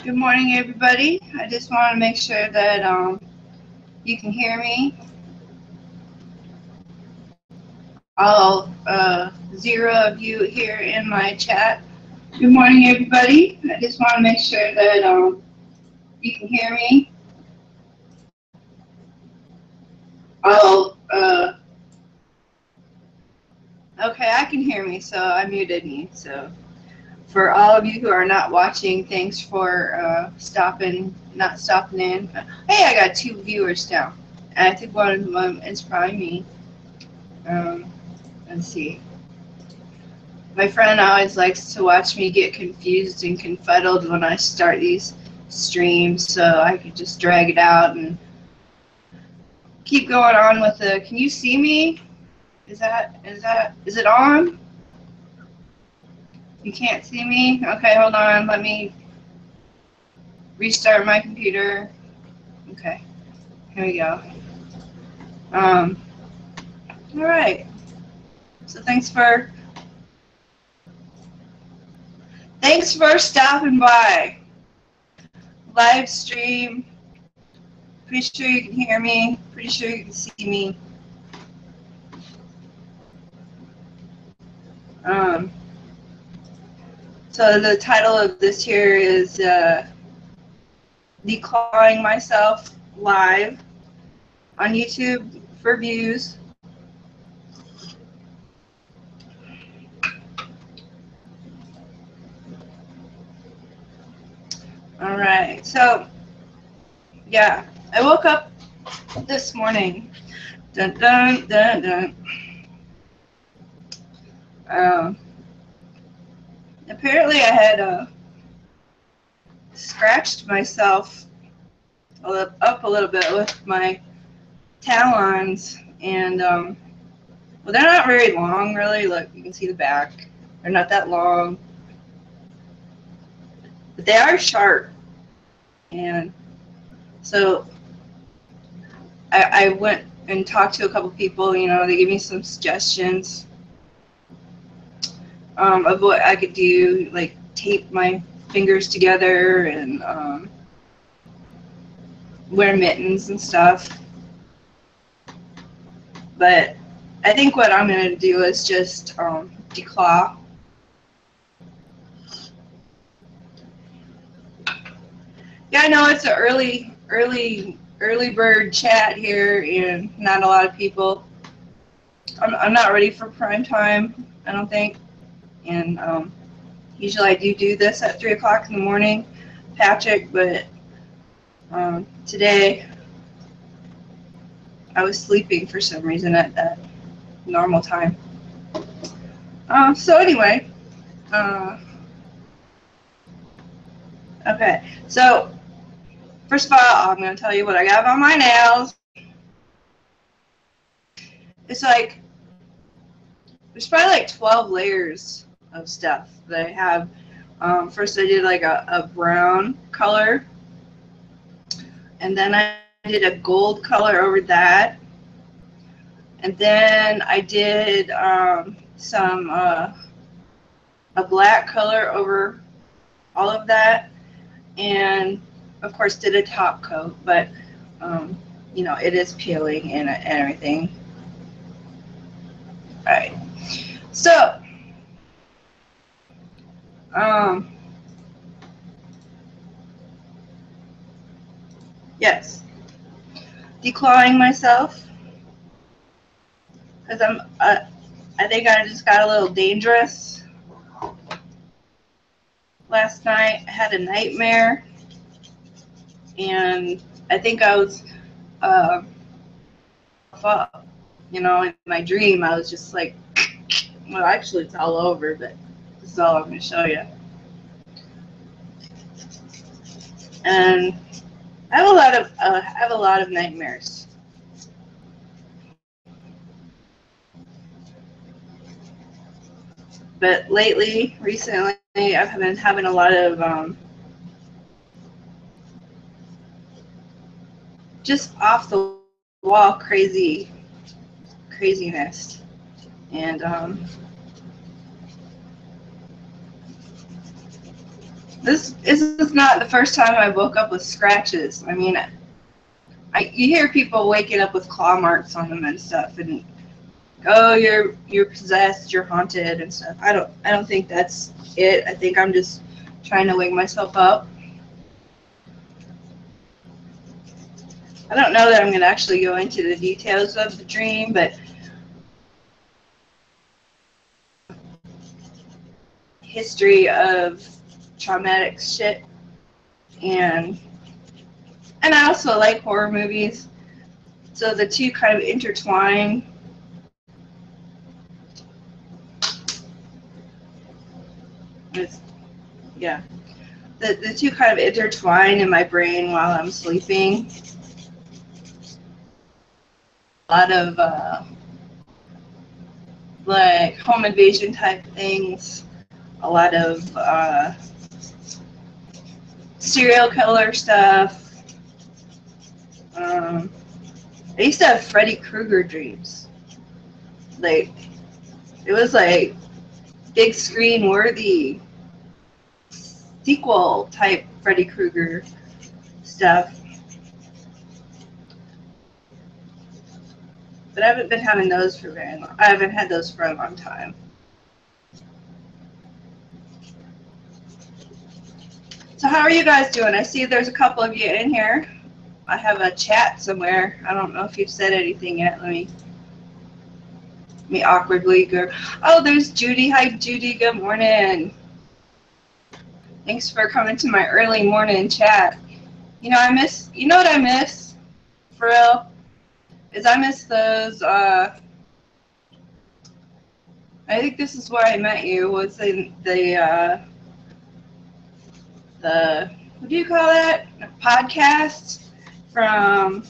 Good morning, everybody. I just want to make sure that you can hear me. All 0 of you here in my chat. Good morning, everybody. I just want to make sure that you can hear me. All okay, I can hear me, so I muted me. So for all of you who are not watching, thanks for not stopping in. Hey, I got 2 viewers now. And I think one of them is probably me. Let's see. My friend always likes to watch me get confused and confuddled when I start these streams, so I could just drag it out and keep going on with the. Can you see me? Is it on? You can't see me? Okay, hold on. Let me restart my computer. Okay, here we go. All right. So thanks for stopping by. Live stream. Pretty sure you can hear me. Pretty sure you can see me. So the title of this here is Declawing Myself live on YouTube for views. All right, so yeah, I woke up this morning. Dun dun dun dun. Apparently I had scratched myself up a little bit with my talons, and well, they're not very long, really. Look, you can see the back. They're not that long, but they are sharp. And so I went and talked to a couple people. You know, they gave me some suggestions of what I could do, like tape my fingers together and wear mittens and stuff. But I think what I'm going to do is just declaw. Yeah, I know it's an early bird chat here, and not a lot of people. I'm not ready for prime time, I don't think. And usually I do this at 3 o'clock in the morning, Patrick, but today I was sleeping for some reason at that normal time. So anyway, okay, so first of all, I'm going to tell you what I got on my nails. It's like, there's probably like 12 layers of stuff that I have. First I did like a brown color, and then I did a gold color over that, and then I did a black color over all of that, and of course did a top coat, but you know, it is peeling and everything. All right, so yes, declawing myself, because I think I just got a little dangerous last night. I had a nightmare, and I think I was up. You know, in my dream I was just like, well, actually it's all over, but this is all I'm going to show you. And I have a lot of nightmares. But recently, I've been having a lot of just off the wall craziness, and This is not the first time I woke up with scratches. I mean, you hear people waking up with claw marks on them and stuff, and oh, you're possessed, you're haunted and stuff. I don't think that's it. I think I'm just trying to wake myself up. I don't know that I'm going to actually go into the details of the dream, but history of traumatic shit, and I also like horror movies, so the two kind of intertwine. Yeah, the two kind of intertwine in my brain while I'm sleeping. A lot of like home invasion type things, a lot of serial killer stuff. I used to have Freddy Krueger dreams. Like, it was like big screen worthy sequel type Freddy Krueger stuff. But I haven't been having those for very long. I haven't had those for a long time. So how are you guys doing? I see there's a couple of you in here. I have a chat somewhere. I don't know if you've said anything yet. Let me awkwardly go. Oh, there's Judy. Hi, Judy. Good morning. Thanks for coming to my early morning chat. You know, you know what I miss, for real? Is I miss those, I think this is where I met you, was in the what do you call that? A podcast from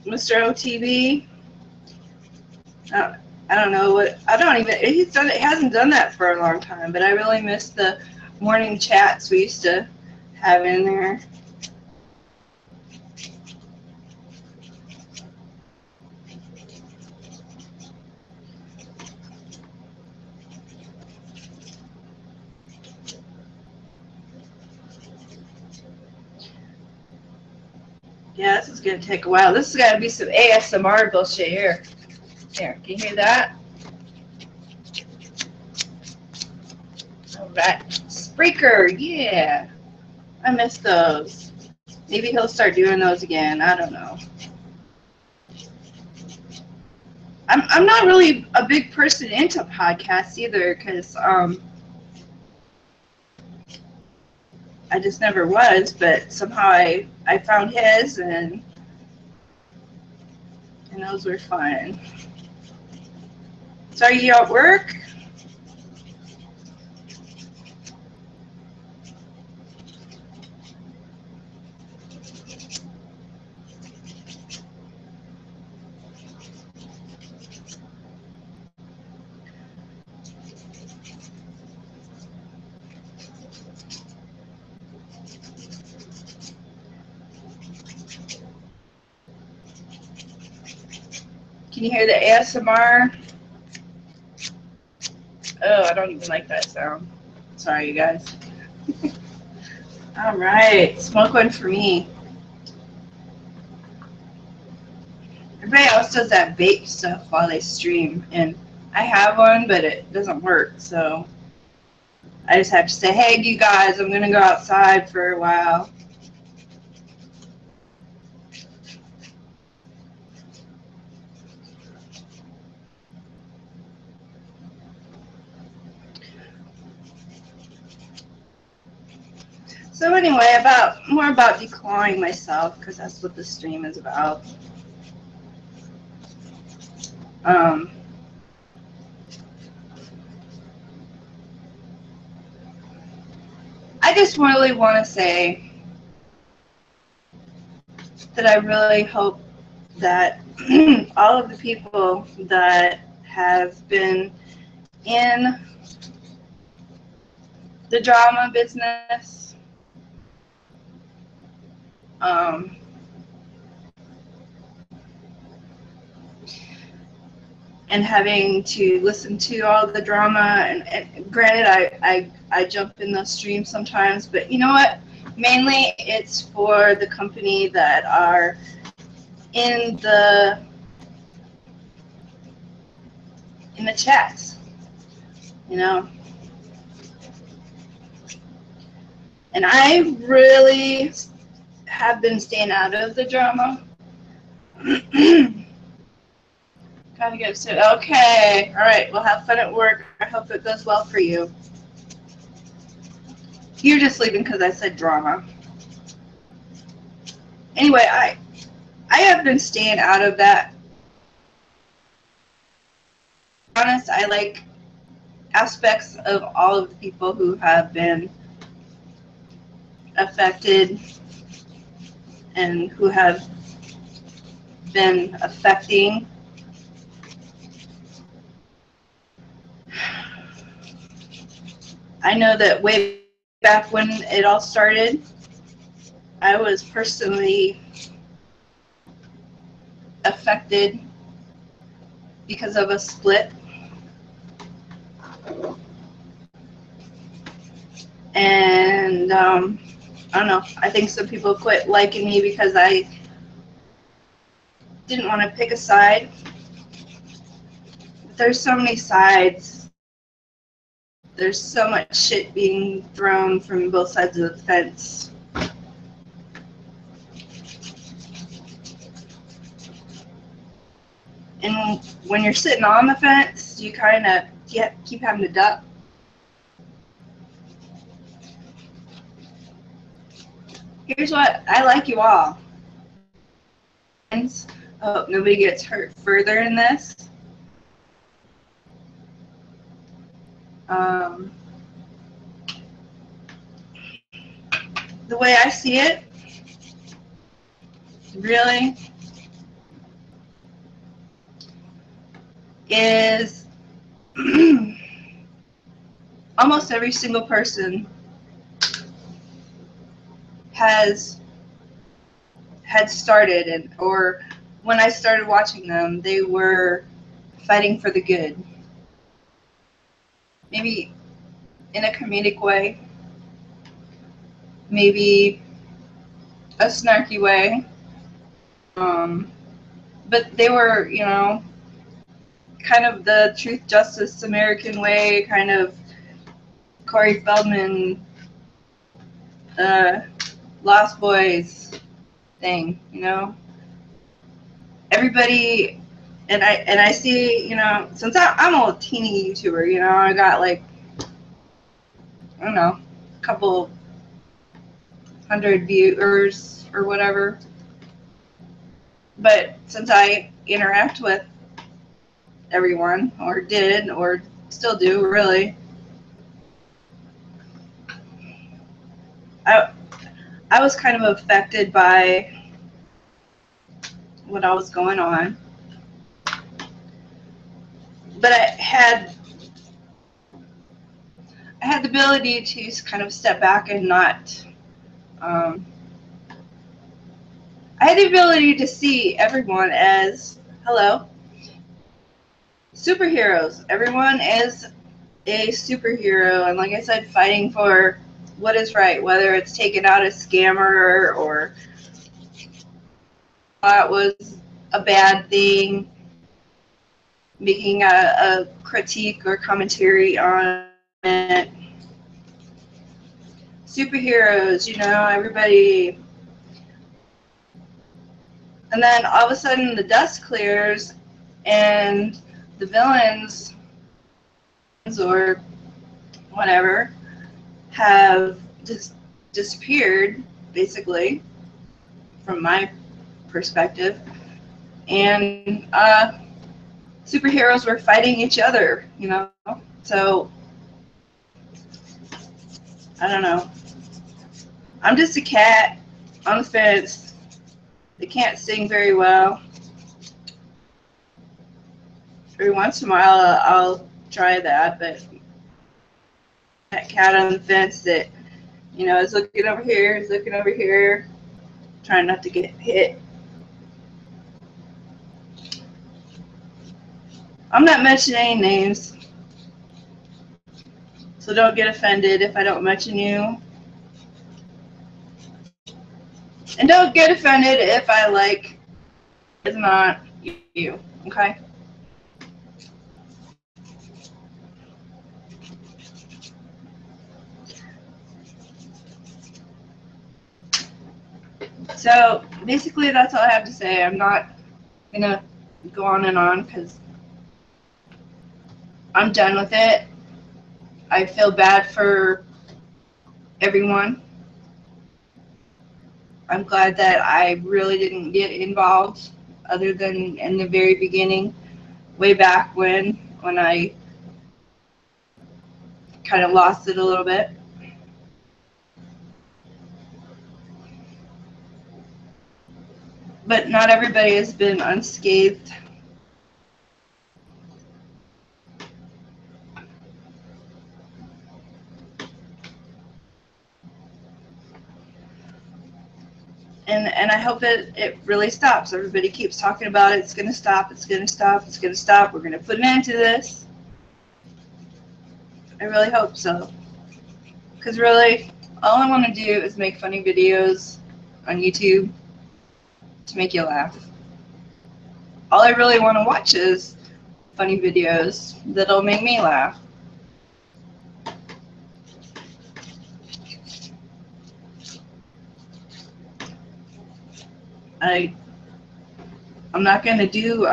Mr. OTV. I don't know what, he hasn't done that for a long time, but I really miss the morning chats we used to have in there. Yeah, this is going to take a while. This is going to be some ASMR bullshit here. Here, can you hear that? All right. Spreaker, yeah. I miss those. Maybe he'll start doing those again. I don't know. I'm not really a big person into podcasts either, because I just never was, but somehow I found his, and those were fun. So are you at work? Can you hear the ASMR? Oh, I don't even like that sound. Sorry, you guys. All right, smoke one for me. Everybody else does that vape stuff while they stream, and I have one, but it doesn't work, so I just have to say, hey, you guys, I'm going to go outside for a while. So anyway, more about declawing myself, because that's what the stream is about. I just really want to say that I really hope that all of the people that have been in the drama business, and having to listen to all the drama. And granted, I jump in those streams sometimes, but you know what? Mainly it's for the company that are in the chats, you know. And I really have been staying out of the drama. Gotta get started. Okay, all right. Well, have fun at work. I hope it goes well for you. You're just leaving because I said drama. Anyway, I have been staying out of that. To be honest, I like aspects of all of the people who have been affected and who have been affecting. I know that way back when it all started, I was personally affected because of a split. And I don't know, I think some people quit liking me because I didn't want to pick a side. But there's so many sides. There's so much shit being thrown from both sides of the fence. And when you're sitting on the fence, you kind of keep having to duck. Here's what I like you all. I hope nobody gets hurt further in this. The way I see it, really, is almost every single person had started, or when I started watching them, they were fighting for the good. Maybe in a comedic way, maybe a snarky way, but they were, you know, kind of the truth, justice, American way, kind of Corey Feldman, Lost Boys thing, you know. Everybody, and I see, you know, since I'm a teeny YouTuber, you know, I got like, I don't know, a couple hundred viewers or whatever. But since I interact with everyone, or did, or still do, really, I was kind of affected by what was going on. But I had the ability to kind of step back and not, I had the ability to see everyone as, hello, superheroes. Everyone is a superhero, and like I said, fighting for what is right, whether it's taking out a scammer or that was a bad thing, making a critique or commentary on it. Superheroes, you know, everybody. And then all of a sudden the dust clears and the villains or whatever have just disappeared, basically, from my perspective. And superheroes were fighting each other, you know. So, I don't know. I'm just a cat on the fence. They can't sing very well. Every once in a while, I'll try that, but that cat on the fence that, you know, is looking over here, trying not to get hit. I'm not mentioning names, so don't get offended if I don't mention you. And don't get offended if I like it's not you, okay? So basically that's all I have to say. I'm not gonna go on and on because I'm done with it. I feel bad for everyone. I'm glad that I really didn't get involved other than in the very beginning, way back when I kind of lost it a little bit. But not everybody has been unscathed. And I hope it really stops. Everybody keeps talking about it. It's going to stop. It's going to stop. It's going to stop. We're going to put an end to this. I really hope so. Because really, all I want to do is make funny videos on YouTube to make you laugh. All I really want to watch is funny videos that'll make me laugh. I'm not going to do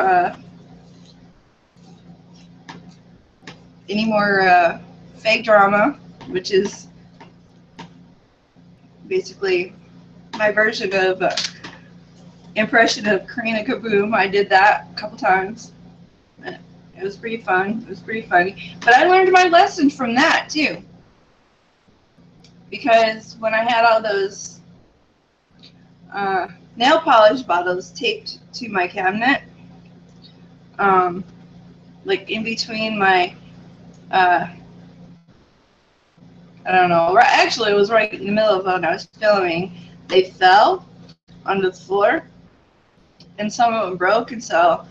any more fake drama, which is basically my version of impression of Karina Kaboom. I did that a couple times. It was pretty fun. It was pretty funny. But I learned my lesson from that too. Because when I had all those nail polish bottles taped to my cabinet, like in between my, I don't know, actually it was right in the middle of when I was filming, they fell onto the floor and some of them broke, and so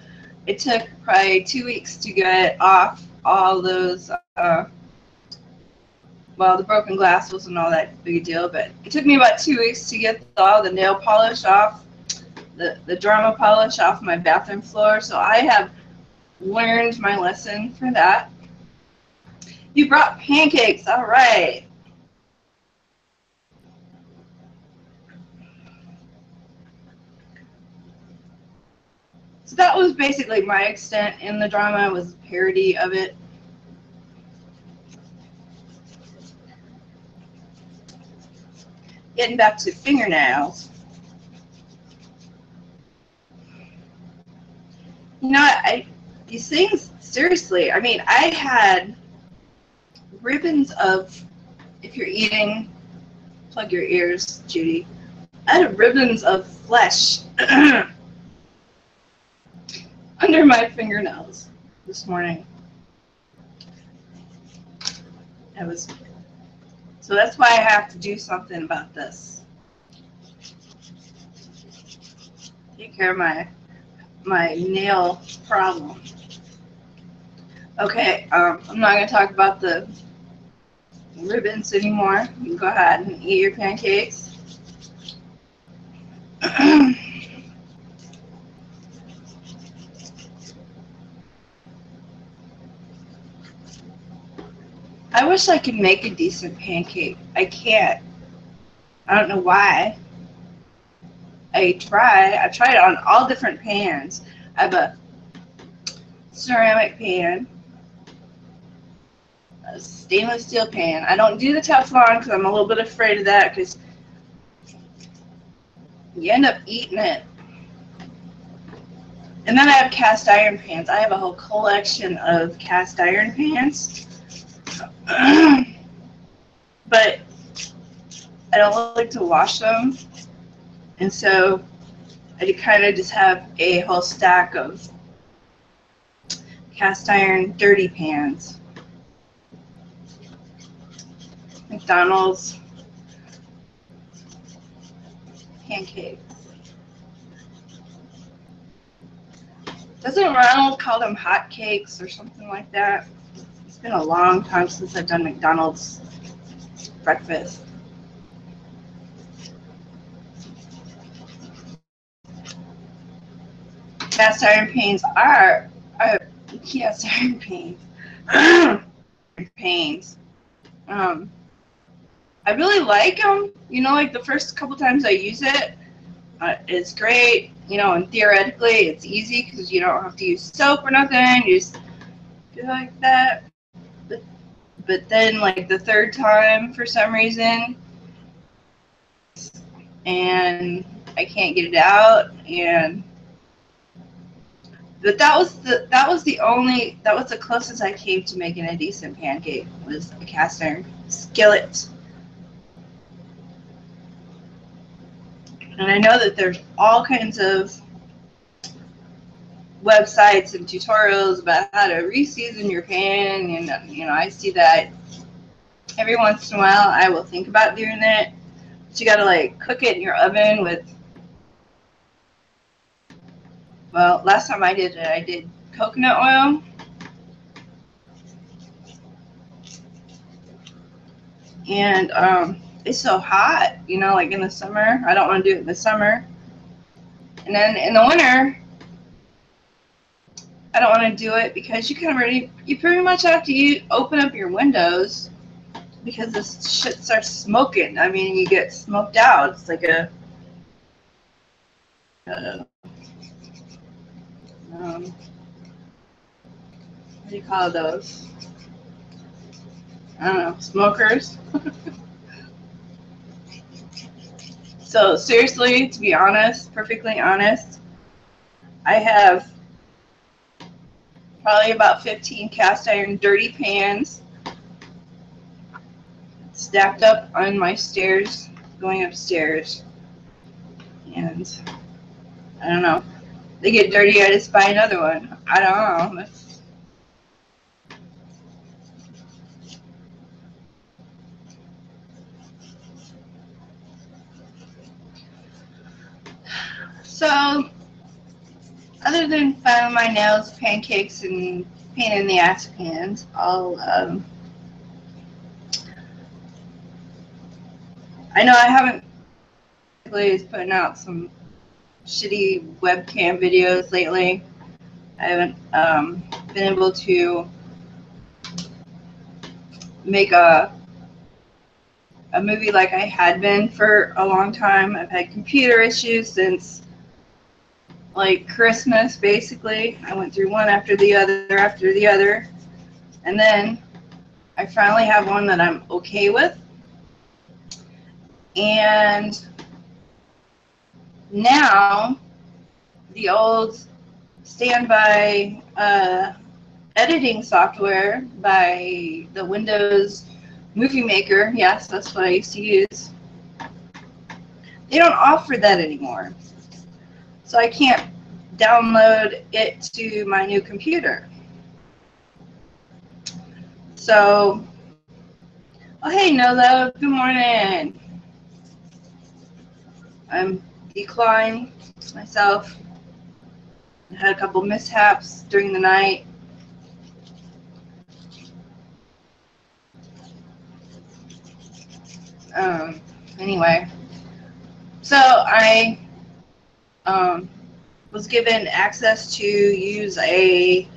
it took probably 2 weeks to get off all those, well, the broken glass wasn't all that big a deal, but it took me about 2 weeks to get all the nail polish off, the drama polish off my bathroom floor. So I have learned my lesson for that. You brought pancakes, all right. So that was basically my extent in the drama, was a parody of it. Getting back to fingernails. You know, these things, seriously, I mean, I had ribbons of, if you're eating, plug your ears, Judy. I had ribbons of flesh under my fingernails this morning. So that's why I have to do something about this. Take care of my nail problem. Okay, I'm not going to talk about the ribbons anymore. You can go ahead and eat your pancakes. I wish I could make a decent pancake. I can't. I don't know why. I've tried it on all different pans. I have a ceramic pan, a stainless steel pan. I don't do the Teflon because I'm a little bit afraid of that, because you end up eating it. And then I have cast iron pans. I have a whole collection of cast iron pans. But I don't like to wash them, and so I kind of just have a whole stack of cast iron dirty pans. McDonald's pancakes. Doesn't Ronald call them hot cakes or something like that? It's been a long time since I've done McDonald's breakfast. Cast iron panes are cast iron panes. Panes. I really like them. You know, like the first couple times I use it, it's great. You know, and theoretically, it's easy because you don't have to use soap or nothing. You just do like that. But then, like the third time, for some reason, and I can't get it out. And but that was the closest I came to making a decent pancake was a cast iron skillet. And I know that there's all kinds of websites and tutorials about how to reseason your pan, and you know, I see that every once in a while. I will think about doing it, but you gotta like cook it in your oven with, well, last time I did it, I did coconut oil, and it's so hot, you know, like in the summer. I don't want to do it in the summer, and then in the winter I don't want to do it because you pretty much have to open up your windows because this shit starts smoking. I mean, you get smoked out. It's like a what do you call those? I don't know, smokers. So seriously, to be honest, perfectly honest, I have probably about 15 cast iron dirty pans stacked up on my stairs going upstairs, and I don't know, they get dirty, I just buy another one. I don't know. So other than filing my nails, pancakes, and pain in the ass pans, I know I haven't is putting out some shitty webcam videos lately. I haven't been able to make a movie like I had been for a long time. I've had computer issues since like Christmas, basically. I went through one after the other, and then I finally have one that I'm okay with. And now the old standby editing software by the Windows Movie Maker, yes, that's what I used to use, they don't offer that anymore. So I can't download it to my new computer. So, oh hey Nolo, good morning. I'm declawing myself. I had a couple mishaps during the night. Anyway, so I was given access to use a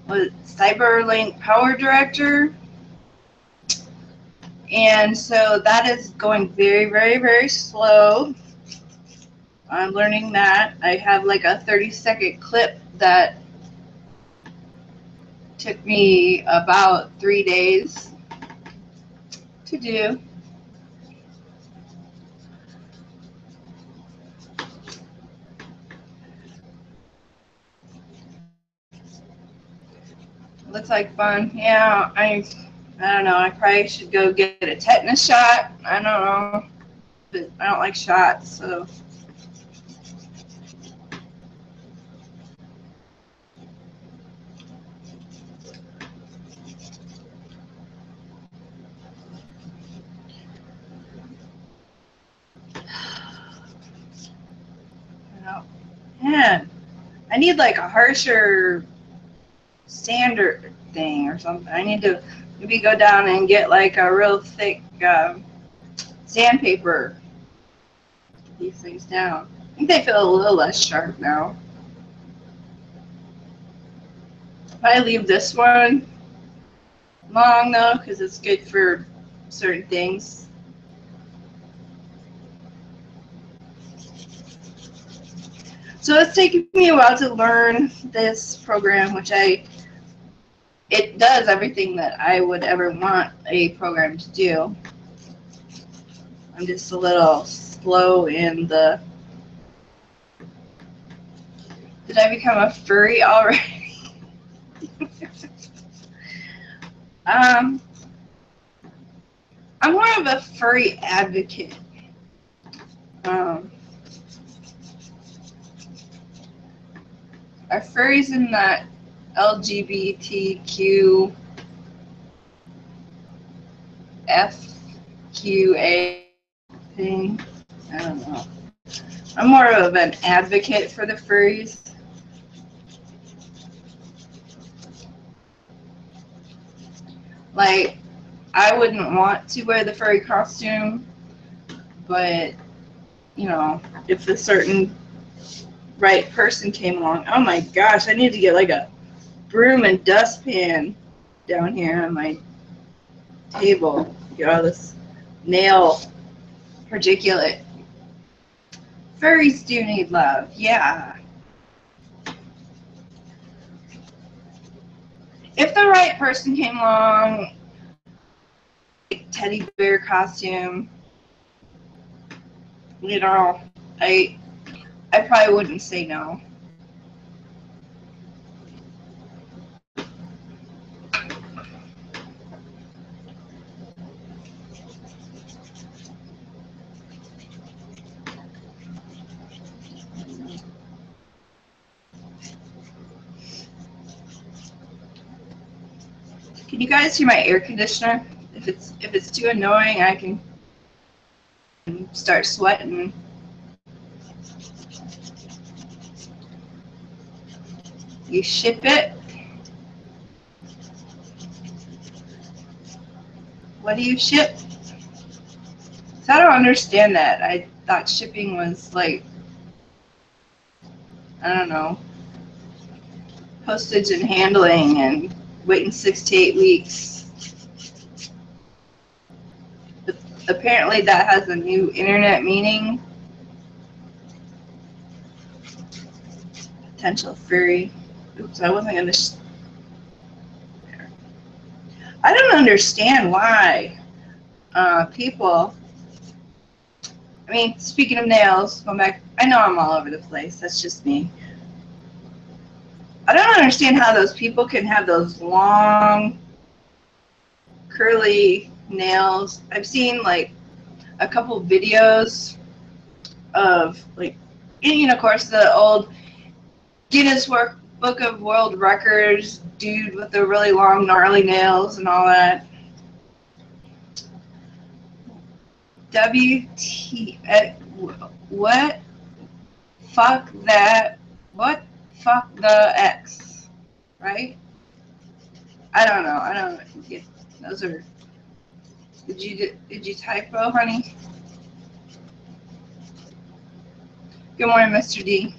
CyberLink Power Director, and so that is going very, very, very slow. I'm learning that. I have like a 30-second clip that took me about 3 days to do. Looks like fun. Yeah, I don't know. I probably should go get a tetanus shot. I don't know, but I don't like shots, so. Man, I need like a harsher standard thing or something. I need to maybe go down and get like a real thick sandpaper. Get these things down. I think they feel a little less sharp now. I leave this one long though because it's good for certain things. So it's taken me a while to learn this program, which it does everything that I would ever want a program to do. I'm just a little slow in the... Did I become a furry already? I'm more of a furry advocate. Are furries in that LGBTQ FQA thing? I don't know. I'm more of an advocate for the furries. Like, I wouldn't want to wear the furry costume, but, you know, if a certain right person came along, oh my gosh, I need to get like a broom and dustpan down here on my table. Get all this nail particulate. Furries do need love, yeah. If the right person came along, teddy bear costume, you know, I probably wouldn't say no. Can you guys hear my air conditioner? If it's too annoying, I can start sweating. You ship it? What do you ship? So I don't understand that. I thought shipping was like, I don't know, postage and handling and waiting 6 to 8 weeks. But apparently that has a new internet meaning. Potential furry. Oops, I wasn't going to... I don't understand why people... I mean, speaking of nails, going back... I know I'm all over the place. That's just me. I don't understand how those people can have those long, curly nails. I've seen, like, a couple videos of, like, you know, of course, the old Guinness Book of World Records dude with the really long, gnarly nails and all that. What? Fuck that. What? Fuck the X. Right? I don't know. I don't get those are. Did you typo, honey? Good morning, Mr. D.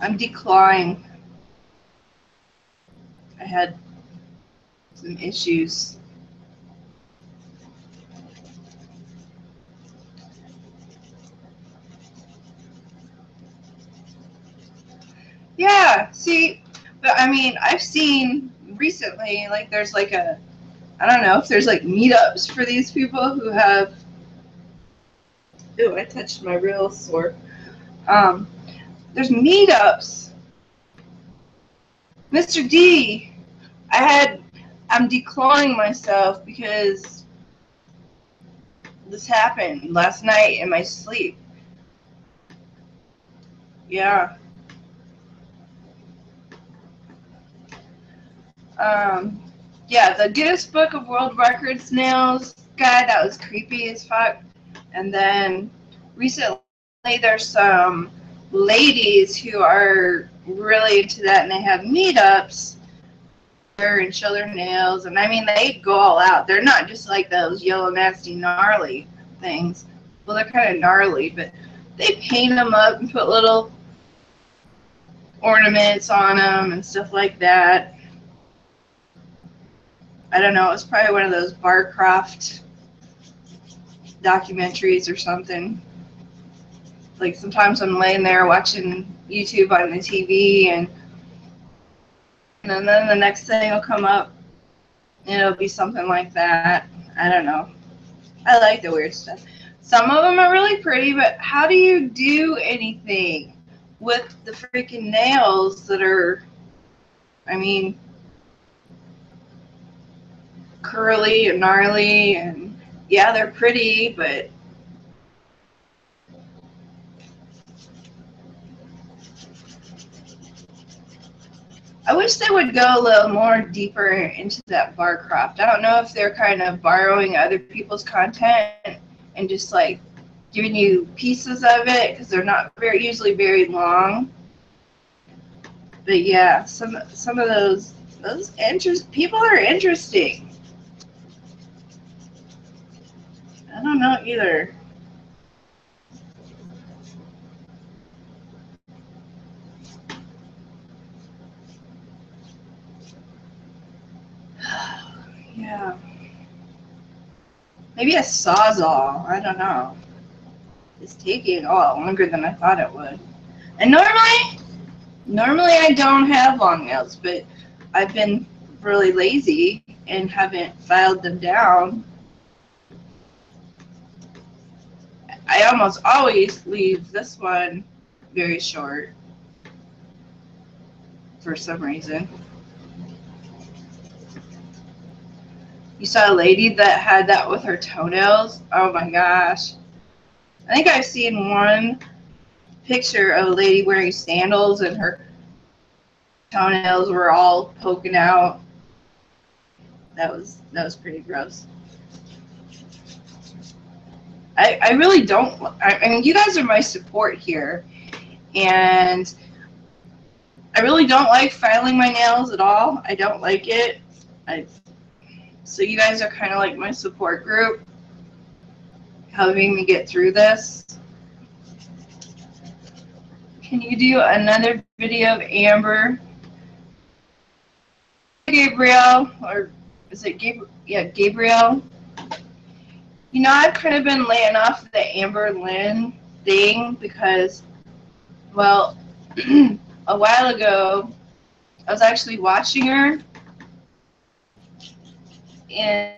I'm declawing. I had some issues. Yeah, see, but I mean, I've seen recently, like, there's like a, I don't know if there's like meetups for these people who have, ooh, I touched my real sore. There's meetups. Mr. D, I'm declawing myself because this happened last night in my sleep. Yeah. Yeah, the Guinness Book of World Records nails guy, that was creepy as fuck. And then recently there's some ladies who are really into that, and they have meetups and show their nails. And I mean, they go all out. They're not just like those yellow, nasty, gnarly things. Well, they're kind of gnarly, but they paint them up and put little ornaments on them and stuff like that. I don't know. It's probably one of those Barcroft documentaries or something. Like sometimes I'm laying there watching YouTube on the TV, and then the next thing will come up, and it'll be something like that. I don't know. I like the weird stuff. Some of them are really pretty, but how do you do anything with the freaking nails that are, I mean, curly and gnarly, and yeah, they're pretty, but I wish they would go a little more deeper into that Barcroft. I don't know if they're kind of borrowing other people's content and just like giving you pieces of it, because they're not usually very long. But yeah, some of those people are interesting. I don't know either. Yeah. Maybe a Sawzall. I don't know. It's taking a lot longer than I thought it would. And normally I don't have long nails, but I've been really lazy and haven't filed them down. I almost always leave this one very short for some reason. You saw a lady that had that with her toenails? Oh my gosh. I think I've seen one picture of a lady wearing sandals and her toenails were all poking out. That was pretty gross. I really don't, I mean, you guys are my support here, and I really don't like filing my nails at all. I don't like it. So you guys are kind of like my support group, helping me get through this. Can you do another video of Amber? Gabriel, or is it Gabriel? Yeah, Gabriel. You know, I've kind of been laying off the Amber Lynn thing because, well, a while ago, I was actually watching her, and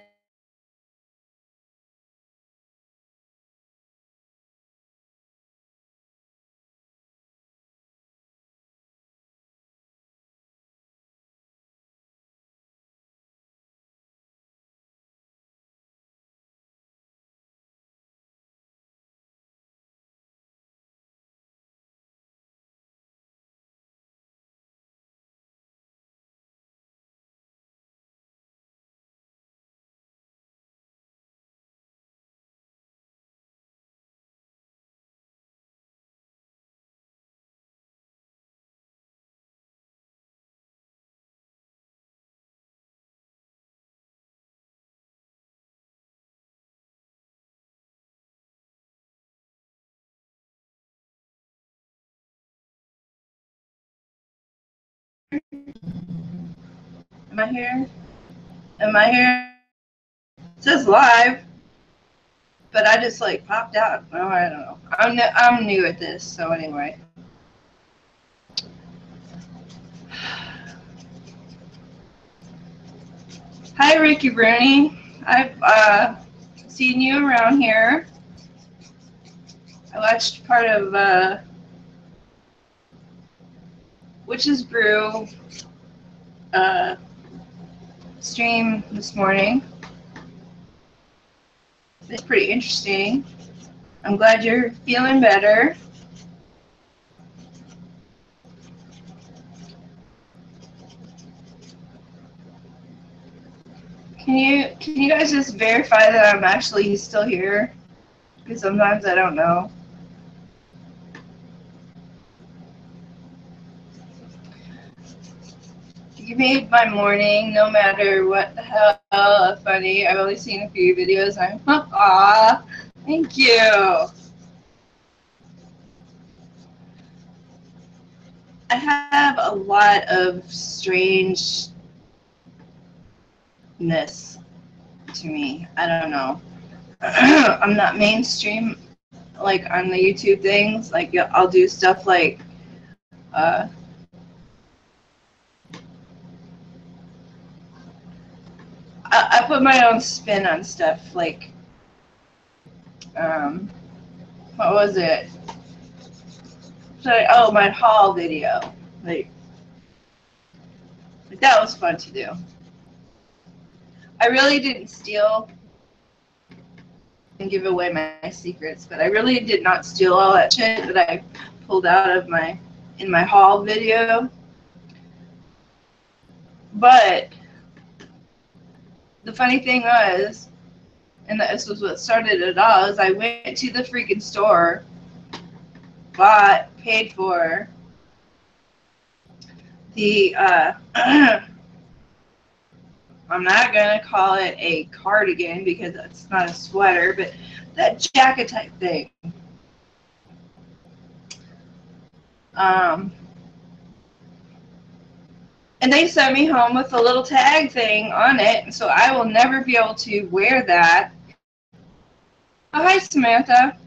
am I here? Am I here? It says live, but I just like popped out. Oh, I don't know. I'm new at this, so anyway. Hi, Ricky Rooney. I've seen you around here. I watched part of Witch's Brew stream this morning. It's pretty interesting. I'm glad you're feeling better. Can you guys just verify that I'm actually still here? because sometimes I don't know. You made my morning, no matter what the hell. Funny. I've only seen a few videos. Aw, thank you. I have a lot of strangeness to me. I don't know. I'm not mainstream, like on the YouTube things. Like I'll do stuff like I put my own spin on stuff. Like what was it? So, oh, my haul video. Like that was fun to do. I really didn't steal and give away my secrets, but I really did not steal all that shit that I pulled out of in my haul video. But the funny thing was, and this was what started it all, is I went to the freaking store, bought, paid for the I'm not going to call it a cardigan because it's not a sweater, but that jacket type thing. And they sent me home with a little tag thing on it, so I will never be able to wear that. Oh, hi, Samantha.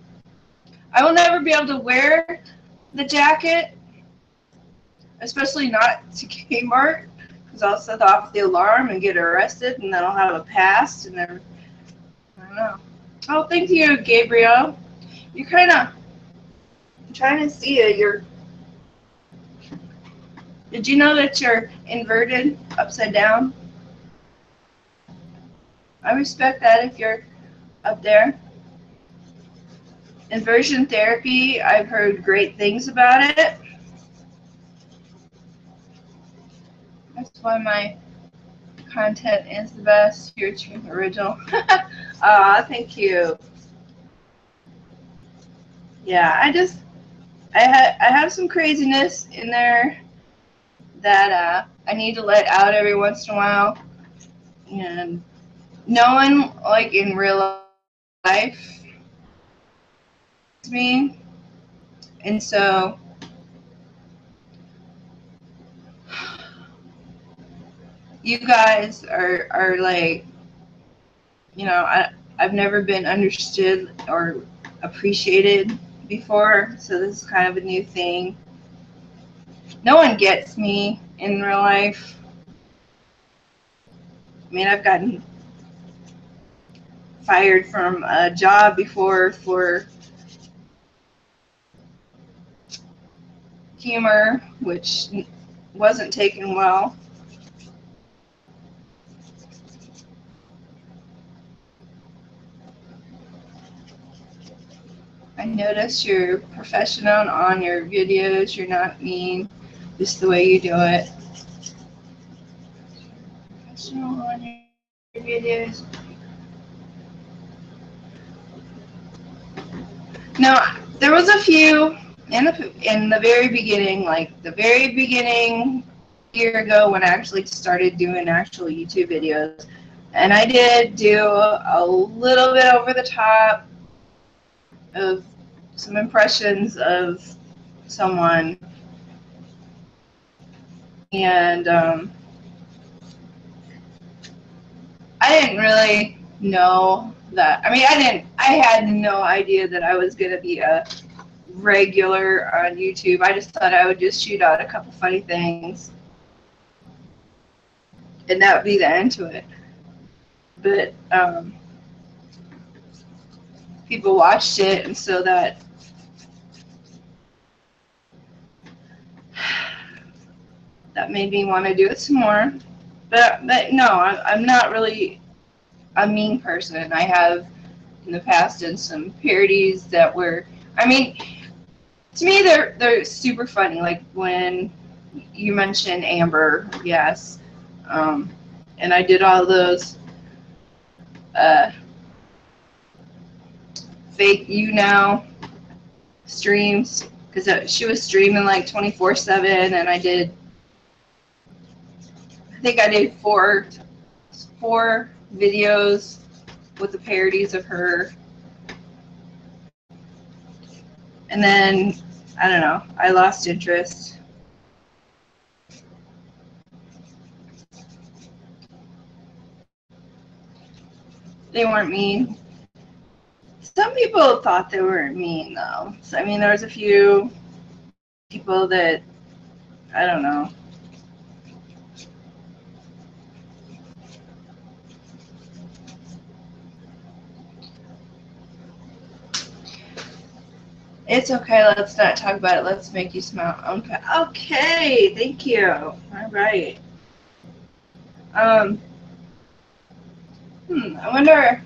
I will never be able to wear the jacket, especially not to Kmart, because I'll set off the alarm and get arrested, and then I'll have a pass, and then, I don't know. Oh, thank you, Gabriel. You're kind of, I'm trying to see you. Did you know that you're inverted, upside down? I respect that if you're up there. Inversion therapy, I've heard great things about it. That's why my content is the best. Your truth original. Thank you. Yeah, I have some craziness in there that I need to let out every once in a while. And no one, like in real life, me, and so you guys are like, you know, I've never been understood or appreciated before, so this is kind of a new thing. No one gets me in real life. I mean, I've gotten fired from a job before for humor, which wasn't taken well. I notice you're professional on your videos. You're not mean, just the way you do it. Professional on your videos. No, there was a few in the very beginning, like the very beginning year ago when I actually started doing actual YouTube videos, and I did do a little bit over the top of some impressions of someone, and I didn't really know that. I mean, I had no idea that I was going to be a regular on YouTube. I just thought I would just shoot out a couple funny things, and that would be the end to it. But people watched it, and so that made me want to do it some more. But no, I'm not really a mean person. I have in the past done some parodies that were, I mean, to me they're super funny. Like when you mentioned Amber, yes, and I did all those fake you now streams, because she was streaming like 24/7, and I think I did four videos with the parodies of her. And then, I don't know, I lost interest. They weren't mean. Some people thought they weren't mean, though. So, I mean, there was a few people that, I don't know. It's okay, let's not talk about it. Let's make you smile. Okay, okay, thank you. All right. I wonder,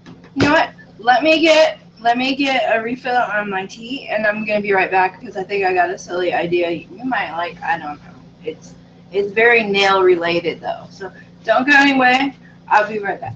you know what? Let me get a refill on my tea, and I'm gonna be right back because I think I got a silly idea you might like. I don't know. It's very nail related though, so don't go anywhere. I'll be right back.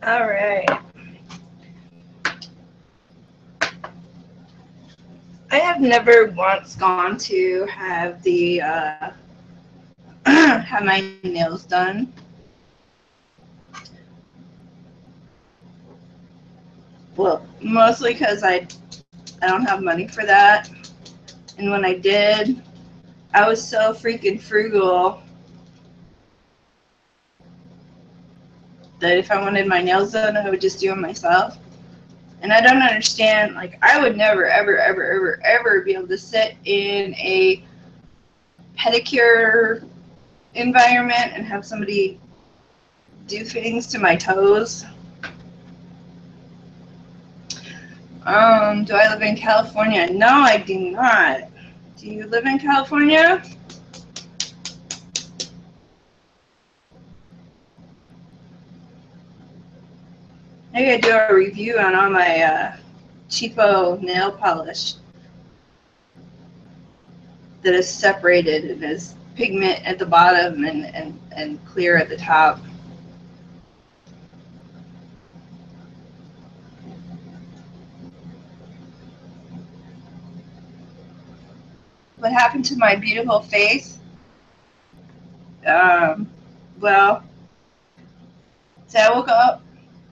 All right. I have never once gone to have the have my nails done. Well, mostly because I don't have money for that, and when I did, I was so freaking frugal that if I wanted my nails done, I would just do them myself. And I don't understand, like, I would never, ever, ever, ever, ever be able to sit in a pedicure environment and have somebody do things to my toes. Do I live in California? No, I do not. Do you live in California? I gotta do a review on all my cheapo nail polish that is separated and is pigment at the bottom and clear at the top. What happened to my beautiful face? Well, So I woke up,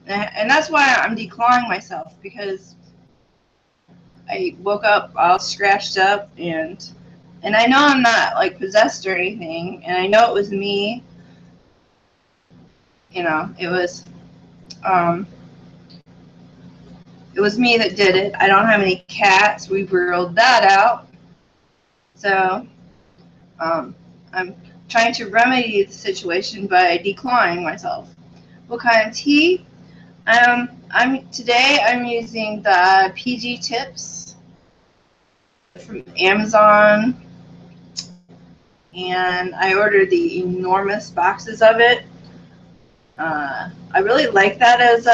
and that's why I'm declawing myself, because I woke up all scratched up, and I know I'm not like possessed or anything, and I know it was me. You know, it was me that did it. I don't have any cats. We ruled that out. So I'm trying to remedy the situation by declawing myself. What kind of tea? Today I'm using the PG Tips from Amazon, and I ordered the enormous boxes of it. I really like that as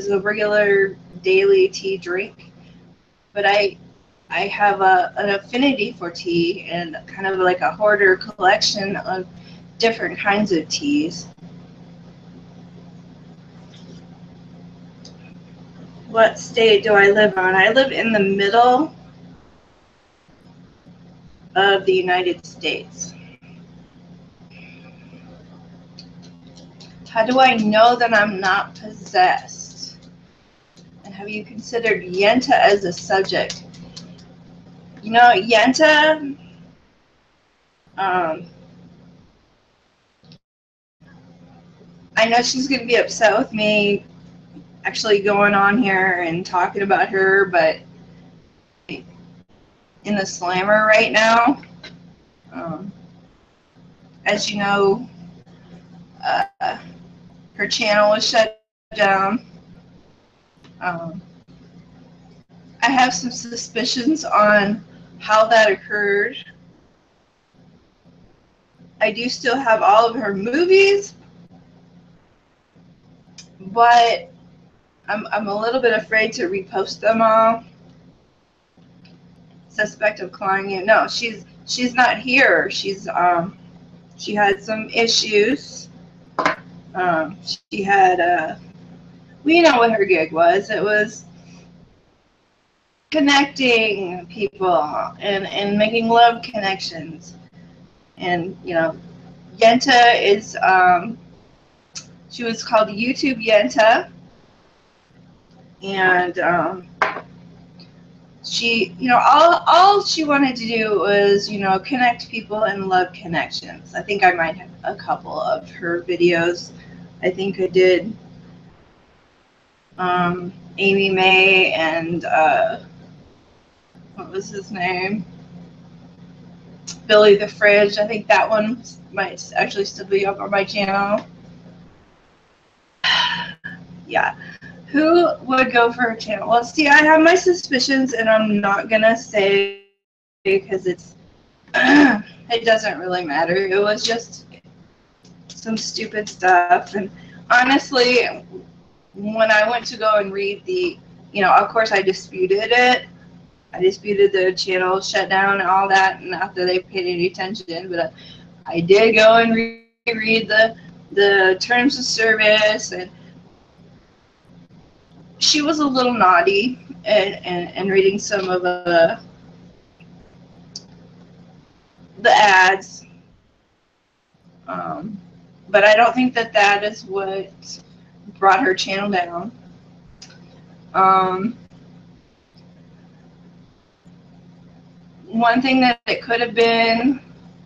a regular daily tea drink, but I have an affinity for tea and kind of like a hoarder collection of different kinds of teas. What state do I live on? I live in the middle of the United States. How do I know that I'm not possessed? And have you considered Yenta as a subject? You know, Yenta, I know she's going to be upset with me actually going on here and talking about her, but in the slammer right now, as you know, her channel was shut down. I have some suspicions on how that occurred. I do still have all of her movies, but I'm a little bit afraid to repost them all. Suspect of clawing you. No, she's not here. She had some issues. She had we know what her gig was. It was connecting people and making love connections. And you know, Yenta is she was called YouTube Yenta, and she, you know, all she wanted to do was, you know, connect people and love connections. I think I might have a couple of her videos. I think I did Amy May and what was his name? Billy the Fridge. I think that one might actually still be up on my channel. Yeah. Who would go for her channel? Well, see, I have my suspicions, and I'm not going to say because it's it doesn't really matter. It was just some stupid stuff. And honestly, when I went to go and read the, you know, of course I disputed it. I disputed the channel shutdown and all that, and not that they paid any attention, but I did go and read the terms of service, and she was a little naughty and reading some of the ads, but I don't think that is what brought her channel down. One thing that it could have been,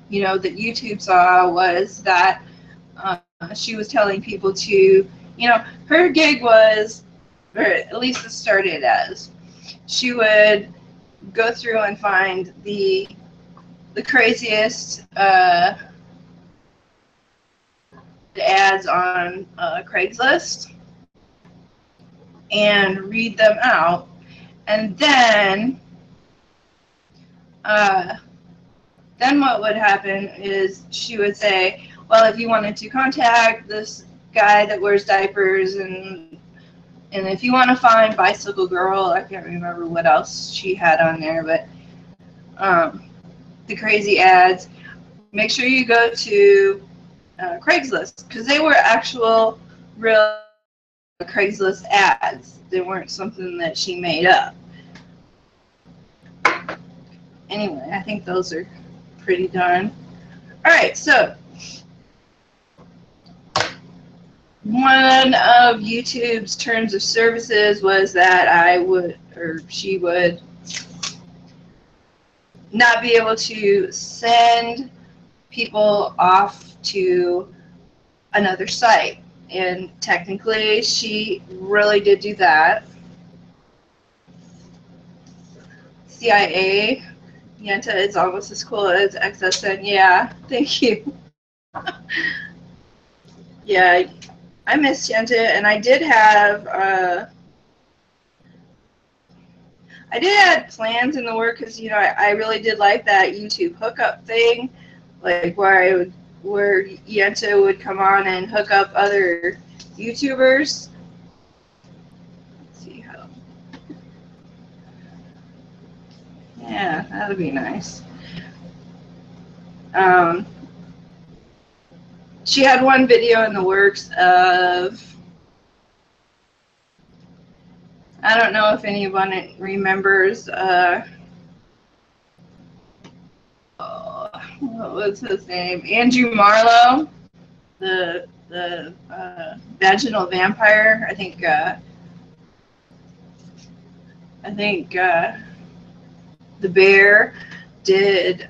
you know, that YouTube saw was that she was telling people to, you know, her gig was, or at least it started as, she would go through and find the craziest ads on Craigslist and read them out, and then what would happen is she would say, well, if you wanted to contact this guy that wears diapers, and if you want to find Bicycle Girl, I can't remember what else she had on there, but the crazy ads, make sure you go to Craigslist, because they were actual, real Craigslist ads. They weren't something that she made up. Anyway, I think those are pretty darn. Alright, so one of YouTube's terms of services was that I would, or she would, not be able to send people off to another site. And technically, she really did do that. CIA, Yenta is almost as cool as XSN. Yeah, thank you. Yeah, I miss Yenta, and I did have, I did have plans in the work because, you know, I really did like that YouTube hookup thing, like where Yenta would come on and hook up other YouTubers. Let's see how. Yeah, that would be nice. She had one video in the works of, I don't know if anyone remembers, what was his name? Andrew Marlowe, the vaginal vampire. I think the Bear did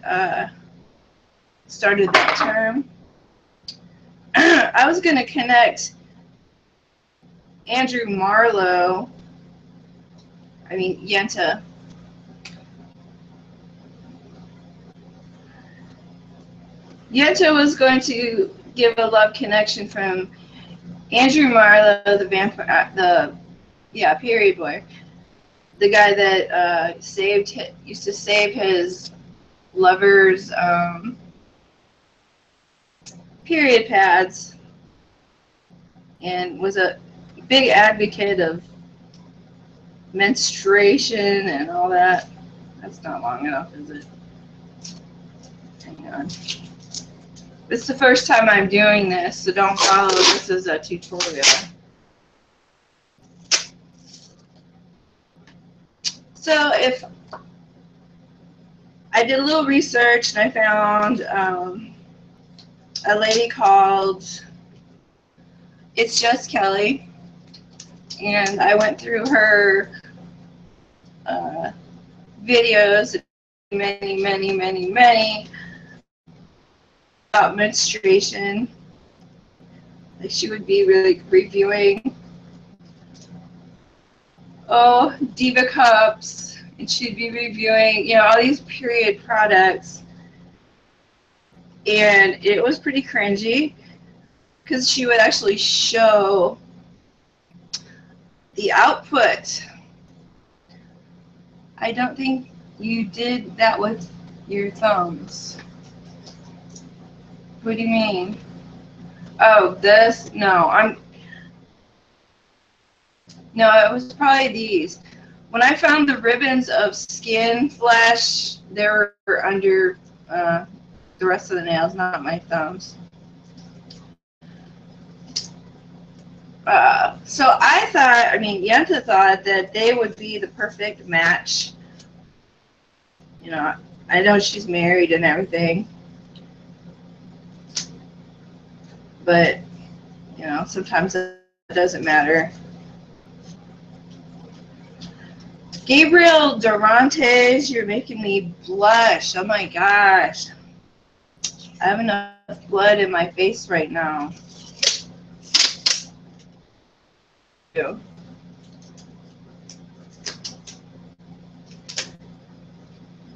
started that term. I was going to connect Andrew Marlowe, I mean Yenta. Yenta was going to give a love connection from Andrew Marlowe, the vampire, period boy, the guy that used to save his lover's period pads, and was a big advocate of menstruation and all that. That's not long enough, is it? Hang on. This is the first time I'm doing this, so don't follow this as a tutorial. So if I did a little research and I found a lady called It's Just Kelly, and I went through her videos, many about menstruation. Like she would be really reviewing, Diva Cups, and she'd be reviewing, you know, all these period products, and it was pretty cringy because she would actually show the output. I don't think you did that with your thumbs. What do you mean? Oh, this? No, no, it was probably these. When I found the ribbons of Skin Flash, they were under the rest of the nails, not my thumbs. So I thought, I mean, Yenta thought that they would be the perfect match. You know, I know she's married and everything, but, you know, sometimes it doesn't matter. Gabriel Durantes, you're making me blush. Oh my gosh. I have enough blood in my face right now.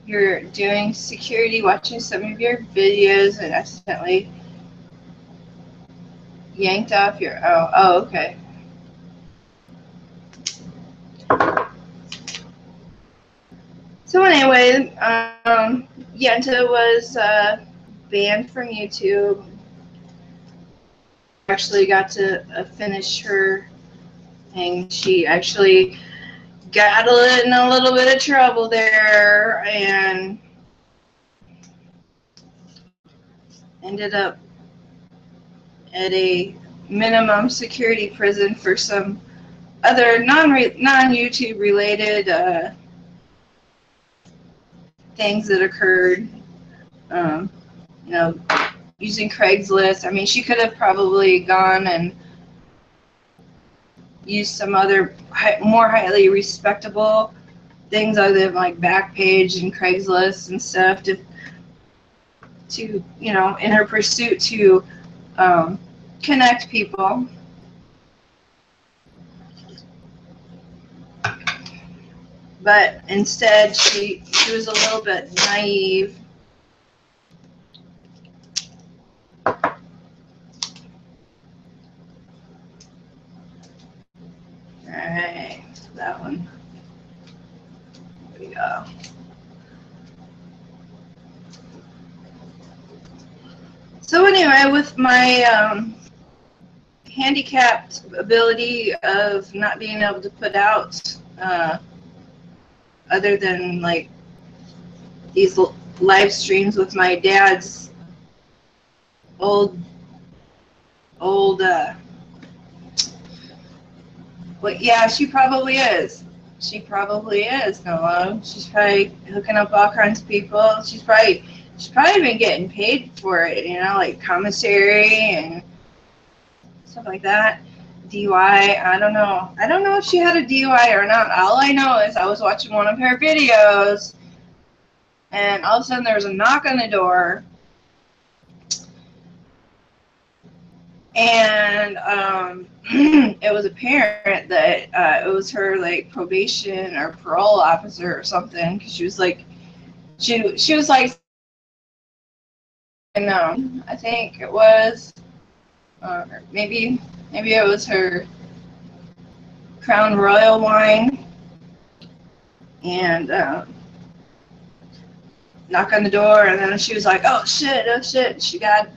You're doing security, watching some of your videos, and accidentally yanked off your, oh, okay. So anyway, Yenta was banned from YouTube. Actually got to finish her thing. She actually got in a little bit of trouble there and ended up at a minimum security prison for some other non-YouTube related things that occurred. You know, using Craigslist. I mean, she could have probably gone and use some other more highly respectable things other than like Backpage and Craigslist and stuff to you know, in her pursuit to connect people. But instead, she was a little bit naive. Alright, that one. There we go. So anyway, with my handicapped ability of not being able to put out other than like these live streams with my dad's old well, yeah, she probably is. She probably is, Noah. She's probably hooking up all kinds of people. She's probably been getting paid for it, you know, like commissary and stuff like that. DUI, I don't know. I don't know if she had a DUI or not. All I know is I was watching one of her videos, and all of a sudden there was a knock on the door, and it was apparent that it was her like probation or parole officer or something, because she was like, she was like, no, I think it was, maybe it was her Crown Royal wine, and knock on the door, and then she was like, oh shit, she had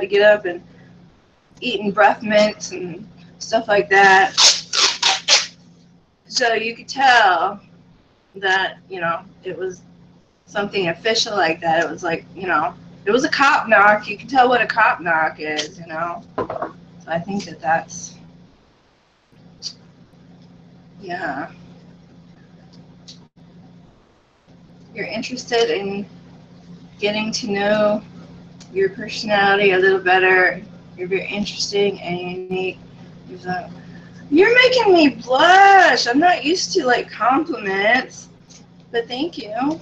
to get up and eating breath mints and stuff like that. So you could tell that, you know, it was something official like that. It was like, you know, it was a cop knock. You can tell what a cop knock is, you know. So I think that's, yeah. You're interested in getting to know your personality a little better. You're very interesting and unique. You're making me blush. I'm not used to like compliments, but thank you.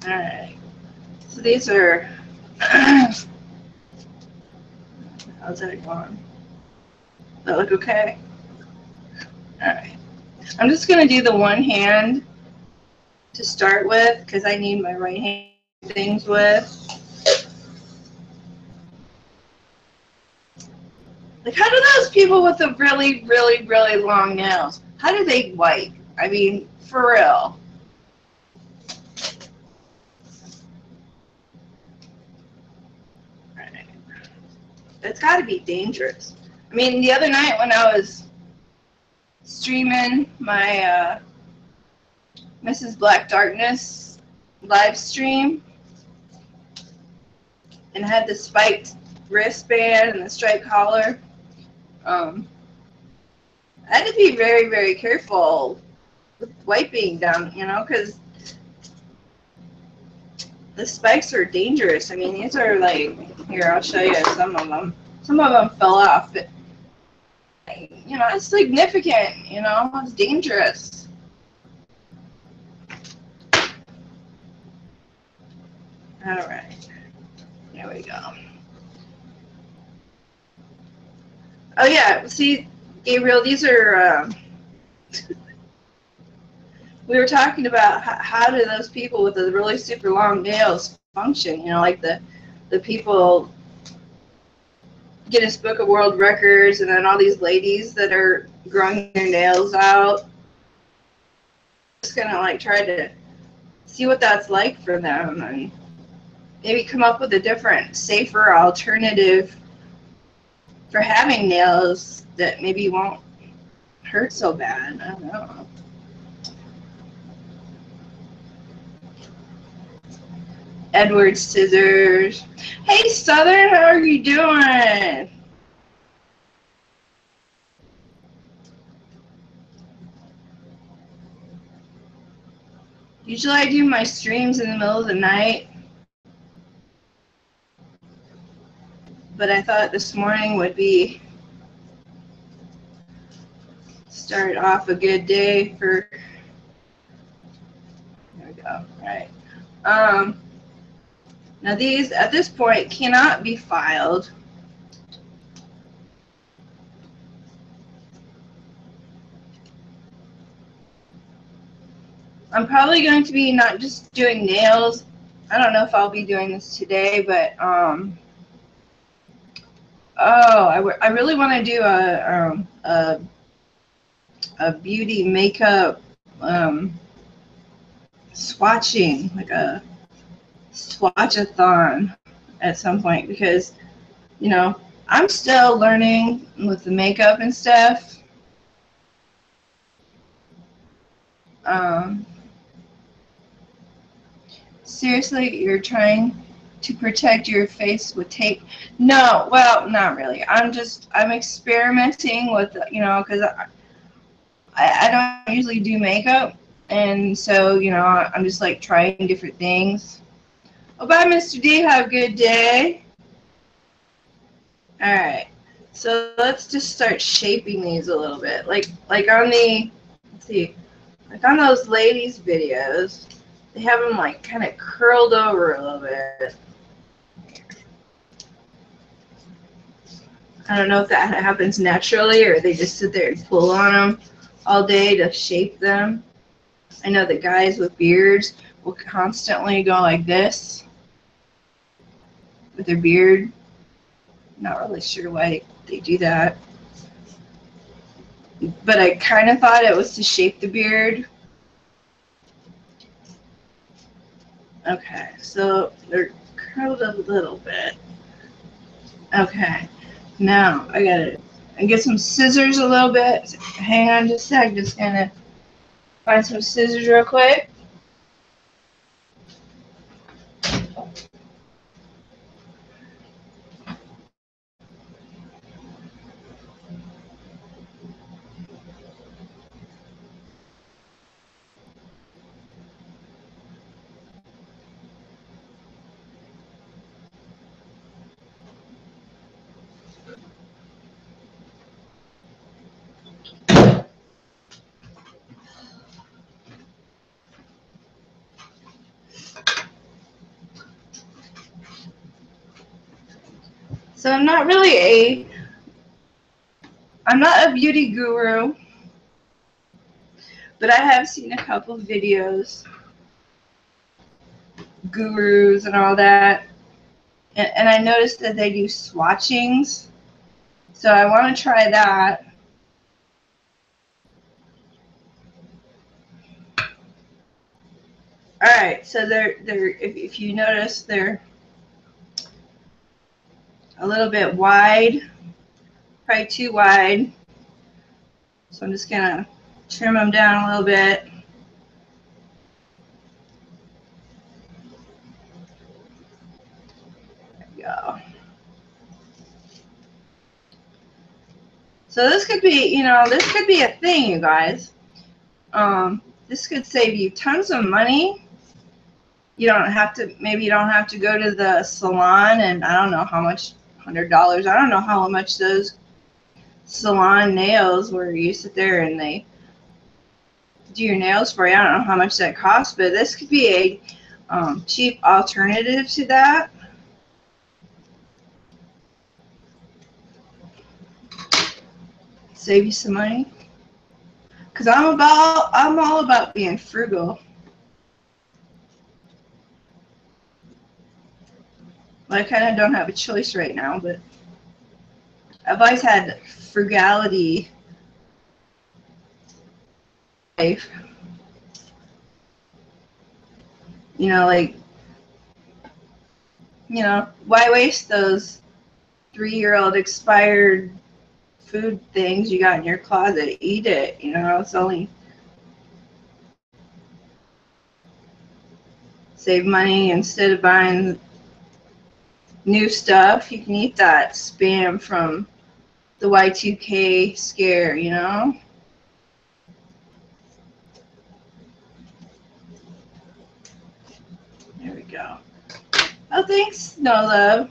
Alright, so these are, how's that going? Does that look okay? Alright, I'm just going to do the one hand to start with, because I need my right hand things with. Like, how do those people with the really, really, really long nails, how do they wipe? I mean, for real. It's got to be dangerous. I mean, the other night when I was streaming my Mrs. Black Darkness live stream and had the spiked wristband and the striped collar, I had to be very, very careful with wiping down, you know, because the spikes are dangerous. I mean, these are like, here, I'll show you some of them. Some of them fell off, but, you know, it's significant, you know, it's dangerous. All right, there we go. Oh yeah, see, Gabriel, these are, we were talking about how do those people with the really super long nails function, you know, like the people Guinness Book of World Records, and then all these ladies that are growing their nails out. Just gonna like try to see what that's like for them, and maybe come up with a different, safer alternative for having nails that maybe won't hurt so bad. I don't know. Edward Scissors. Hey Southern, how are you doing? Usually I do my streams in the middle of the night. but I thought this morning would be start off a good day for. There we go. All right. Now these at this point cannot be filed. I'm probably going to be not just doing nails. I don't know if I'll be doing this today, but I really want to do a beauty makeup swatching, like a swatch-a-thon at some point, because you know I'm still learning with the makeup and stuff. Seriously, you're trying to protect your face with tape? No, well, not really. I'm experimenting with, you know, because I don't usually do makeup, and so, you know, I'm just like trying different things. Oh, bye, Mr. D. Have a good day. All right, so let's just start shaping these a little bit, like on the, let's see, like on those ladies' videos. They have them like kind of curled over a little bit. I don't know if that happens naturally or they just sit there and pull on them all day to shape them. I know the guys with beards will constantly go like this with their beard. Not really sure why they do that. But I kind of thought it was to shape the beard. Okay, so they're curled a little bit. Okay, now I gotta get some scissors a little bit. Hang on just a sec, just gonna find some scissors real quick. So I'm not a beauty guru, but I have seen a couple of videos, gurus and all that, and I noticed that they do swatchings, so I want to try that. All right, so if you notice, they're a little bit wide, probably too wide. So I'm just gonna trim them down a little bit. There we go. So this could be, you know, this could be a thing, you guys. This could save you tons of money. You don't have to, maybe you don't have to go to the salon, and I don't know how much, $100. I don't know how much those salon nails where you sit there and they do your nails for you. I don't know how much that costs, but this could be a cheap alternative to that. Save you some money. Because I'm all about being frugal. Well, I kind of don't have a choice right now, but I've always had frugality life. You know, like, you know, why waste those 3-year-old expired food things you got in your closet? Eat it, you know, it's only save money. Instead of buying new stuff, you can eat that spam from the Y2K scare, you know? There we go. Oh, thanks, No Love.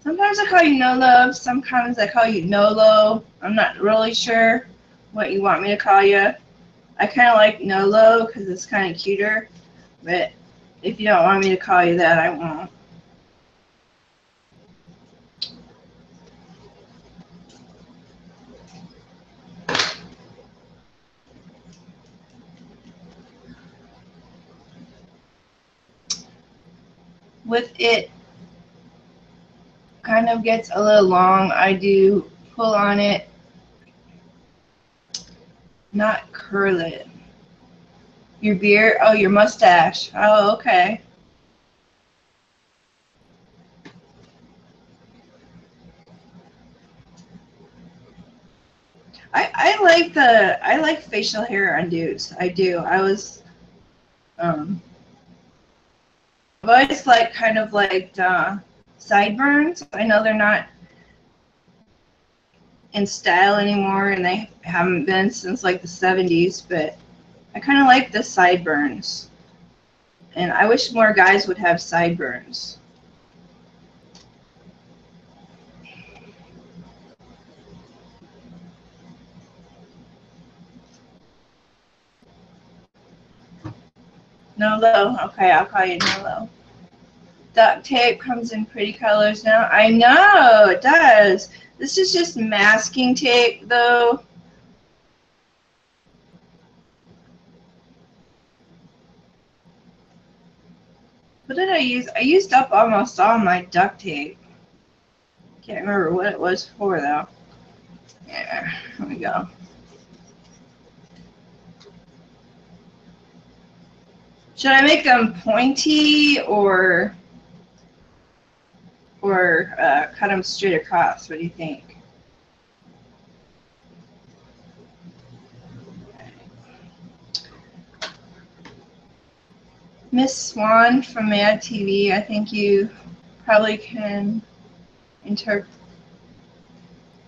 Sometimes I call you No Love, sometimes I call you Nolo. I'm not really sure what you want me to call you. I kind of like Nolo because it's kind of cuter, but if you don't want me to call you that, I won't. With it kind of gets a little long, I do pull on it, not curl it. Your beard? Oh, your mustache. Oh, okay. I like facial hair on dudes. I do. I've always liked kind of like sideburns. I know they're not in style anymore, and they haven't been since like the 70s, but I kind of like the sideburns. And I wish more guys would have sideburns. Nolo. Okay, I'll call you Nolo. Duct tape comes in pretty colors now. I know, it does. This is just masking tape, though. What did I use? I used up almost all my duct tape. Can't remember what it was for, though. Yeah, here we go. Should I make them pointy or cut them straight across? What do you think? Miss Swan from Mad TV, I think you probably can interpret.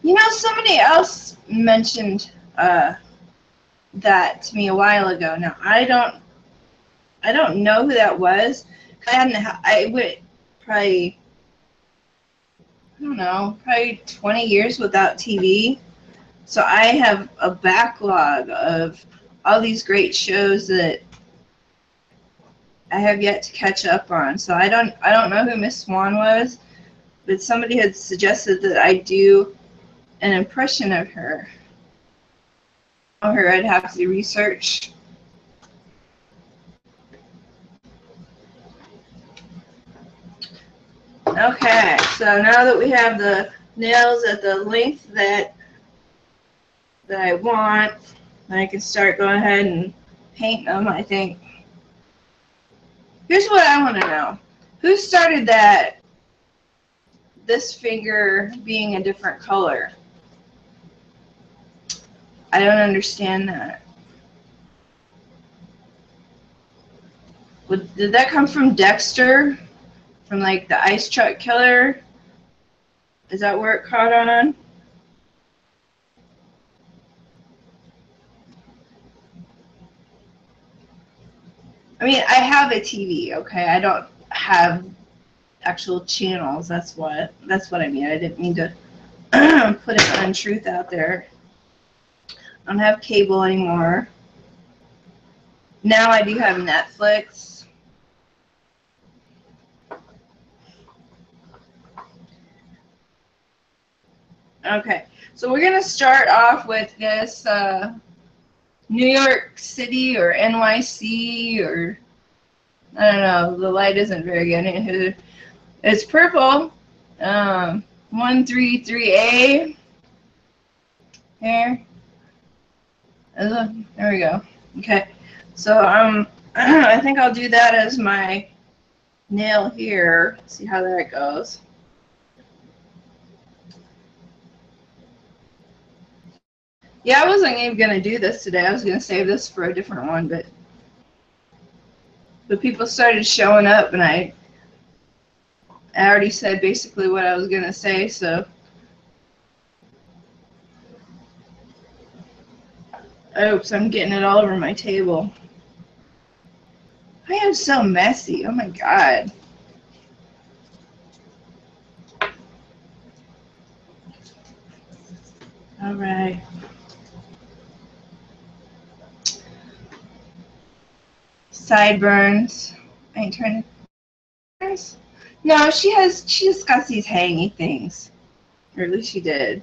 You know, somebody else mentioned that to me a while ago. Now I don't know who that was. I would probably, I don't know, probably 20 years without TV. So I have a backlog of all these great shows that I have yet to catch up on. So I don't know who Miss Swan was, but somebody had suggested that I do an impression of her. I'd have to research. Okay, so now that we have the nails at the length that I want, I can start going ahead and paint them, I think. Here's what I want to know. Who started this finger being a different color? I don't understand that. Did that come from Dexter? From like the Ice Truck Killer? Is that where it caught on? I mean, I have a TV, okay? I don't have actual channels. That's what I mean. I didn't mean to put an untruth out there. I don't have cable anymore. Now I do have Netflix. Okay, so we're going to start off with this New York City or NYC or, I don't know, the light isn't very good. It's purple, 133A, here, there we go. Okay, so I think I'll do that as my nail here, see how that goes. Yeah, I wasn't even going to do this today. I was going to save this for a different one, but people started showing up, and I already said basically what I was going to say, so. Oops, I'm getting it all over my table. I am so messy. Oh my God. All right. Sideburns. I ain't trying to. No, she just got these hangy things. Or at least she did.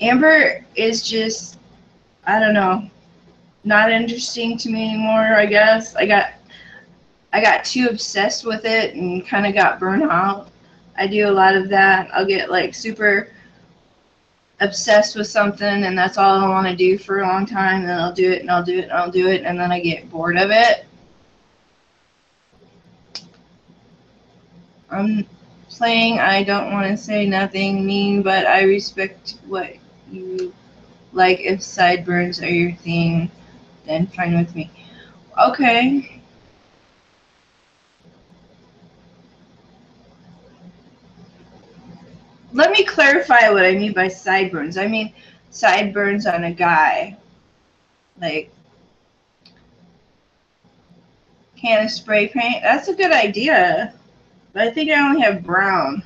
Amber is just, I don't know, not interesting to me anymore, I guess. I got too obsessed with it and kind of got burnt out. I do a lot of that. I'll get like super obsessed with something and that's all I want to do for a long time, and then I'll do it and I'll do it and I'll do it, and then I get bored of it. I'm playing. I don't want to say nothing mean, but I respect what you like. If sideburns are your thing, then fine with me. Okay. Let me clarify what I mean by sideburns. I mean sideburns on a guy. Like, can of spray paint. That's a good idea. But I think I only have brown.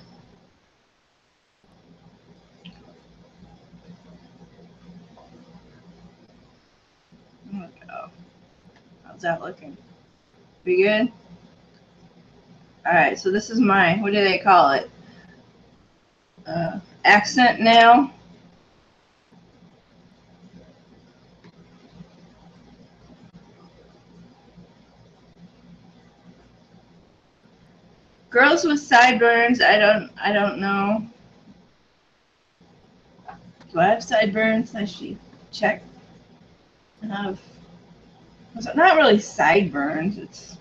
Oh, how's that looking? Pretty good? Alright, so this is my, what do they call it? Accent nail. Girls with sideburns, I don't know. Do I have sideburns? I should check. I have, not really sideburns, it's,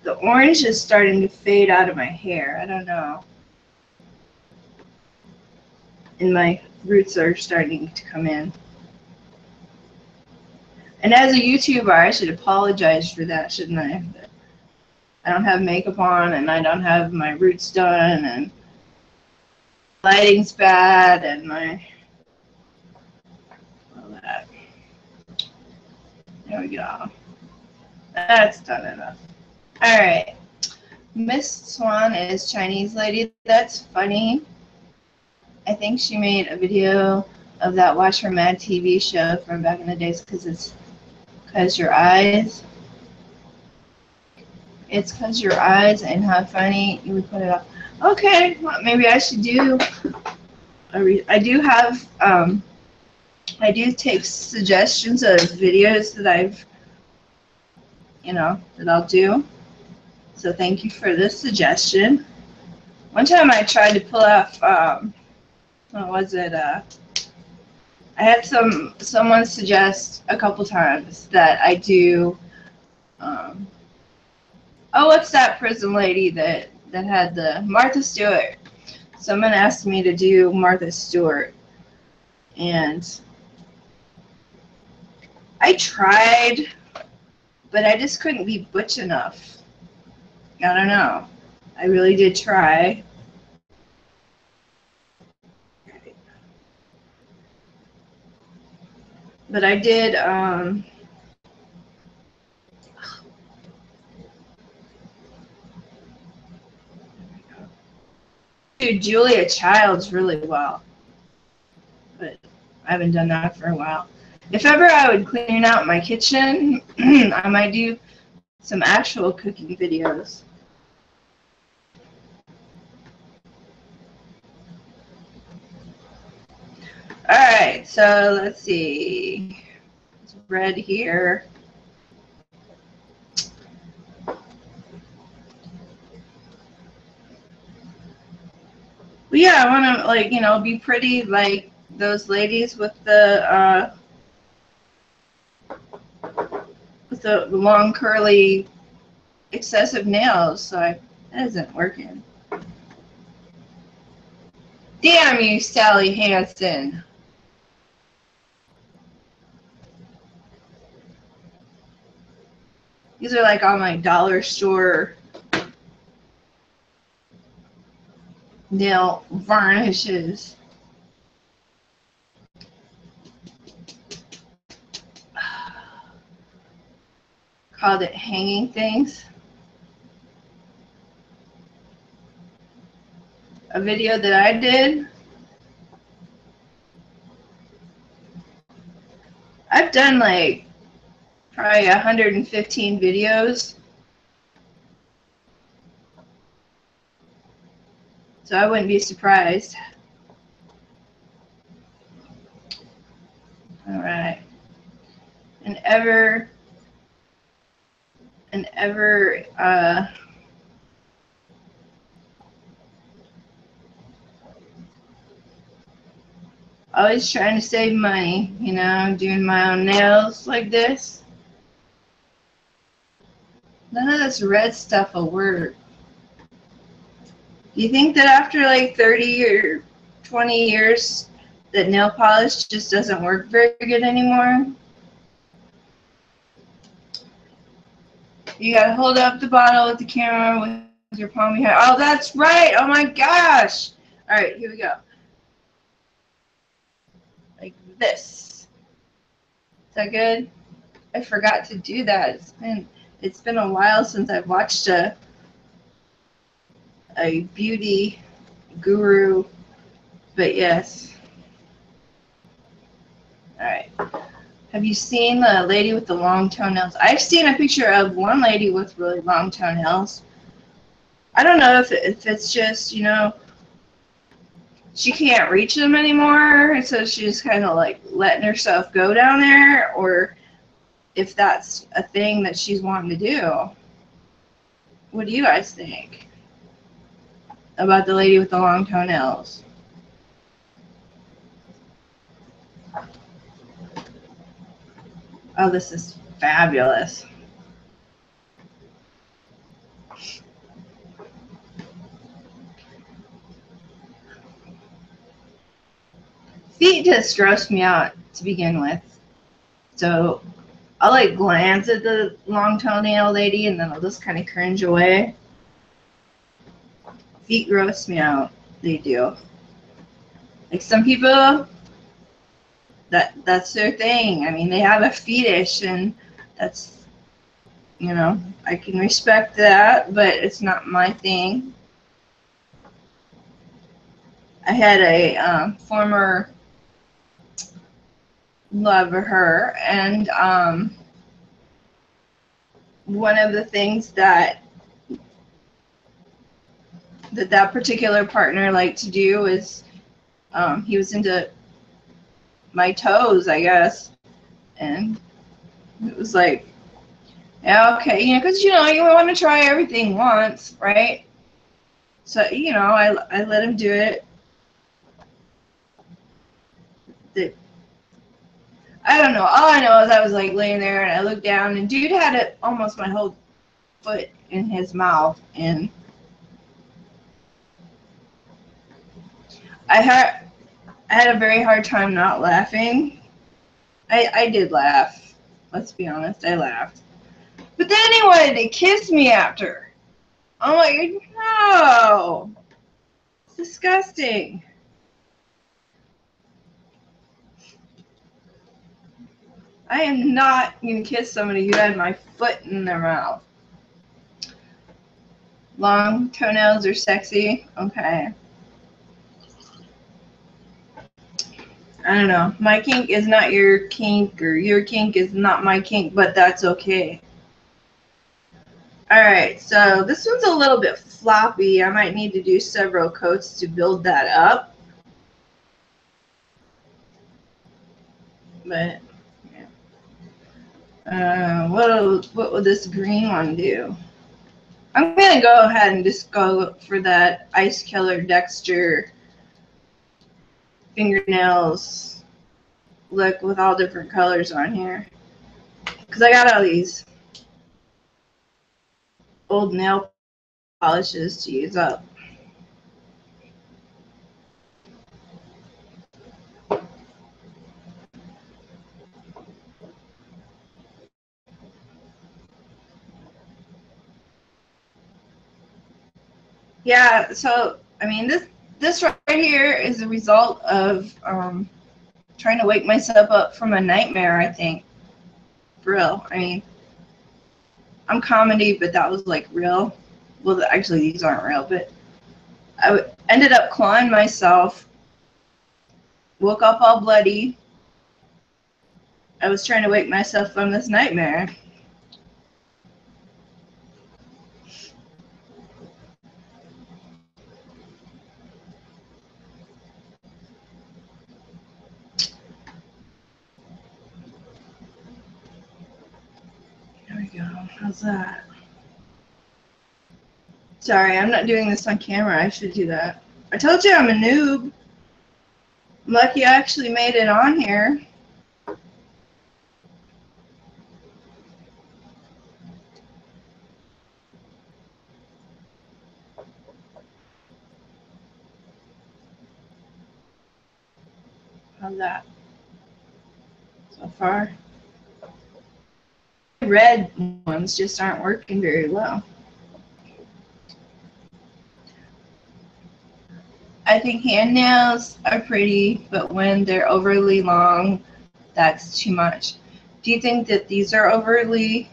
the orange is starting to fade out of my hair. I don't know. And my roots are starting to come in. And as a YouTuber, I should apologize for that, shouldn't I? I don't have makeup on, and I don't have my roots done, and lighting's bad, and all that. There we go. That's done enough. All right. Miss Swan is Chinese lady. That's funny. I think she made a video of that Watch Her Mad TV show from back in the days because your eyes. It's because your eyes and how funny you would put it up. Okay, well, maybe I should do. I do have. I do take suggestions of videos that that I'll do. So thank you for this suggestion. One time I tried to pull off. What was it? I had someone suggest a couple times that I do. Oh, what's that prison lady that had the Martha Stewart? Someone asked me to do Martha Stewart, and I tried, but I just couldn't be butch enough. I don't know. I really did try. But I did, do Julia Childs really well, but I haven't done that for a while. If ever I would clean out my kitchen, I might do some actual cooking videos. Alright, so let's see. It's red here. But yeah, I want to, like, be pretty like those ladies with the long curly excessive nails, so that isn't working. Damn you, Sally Hansen. These are like all my dollar store nail varnishes. Called it hanging things. A video that I did. I've done like probably 115 videos. So I wouldn't be surprised. All right. And ever always trying to save money, you know, doing my own nails like this. None of this red stuff will work. Do you think that after like 30 or 20 years that nail polish just doesn't work very good anymore? You gotta hold up the bottle with the camera with your palm behind. Oh, that's right. Oh my gosh. All right, here we go. Like this. Is that good? I forgot to do that. It's been a while since I've watched a beauty guru, but yes. All right. Have you seen the lady with the long toenails? I've seen a picture of one lady with really long toenails. I don't know if it's just, you know, she can't reach them anymore, so she's kind of like letting herself go down there, or if that's a thing that she's wanting to do. What do you guys think about the lady with the long toenails? Oh, this is fabulous. Feet just gross me out to begin with. So I'll like glance at the long toenail lady and then I'll just kind of cringe away. Feet gross me out. They do. Like some people, that's their thing. I mean, they have a fetish, and that's, you know, I can respect that, but it's not my thing. I had a former love of her, and one of the things that that particular partner liked to do is he was into my toes, I guess, and it was like, yeah, okay, you know, because you know you want to try everything once, right? So you know, I let him do it. I don't know. All I know is I was like laying there and I looked down and dude had it almost my whole foot in his mouth, and I had a very hard time not laughing. I did laugh. Let's be honest, I laughed. But then he wanted to kiss me after. I'm like, no. It's disgusting. I am not going to kiss somebody who had my foot in their mouth. Long toenails are sexy. Okay. I don't know. My kink is not your kink, or your kink is not my kink, but that's okay. Alright, so this one's a little bit floppy. I might need to do several coats to build that up. But, yeah. What will this green one do? I'm going to go ahead and just go for that Ice Killer Dexter fingernails look with all different colors on here. Because I got all these old nail polishes to use up. Yeah, so, I mean, this right here is a result of trying to wake myself up from a nightmare, I think. For real. I mean, I'm comedy, but that was like real. Well, actually, these aren't real, but I ended up clawing myself, woke up all bloody. I was trying to wake myself from this nightmare. There we go. How's that? Sorry, I'm not doing this on camera. I should do that. I told you I'm a noob. I'm lucky I actually made it on here. How's that so far? Red ones just aren't working very well. I think hand nails are pretty, but when they're overly long, that's too much. Do you think that these are overly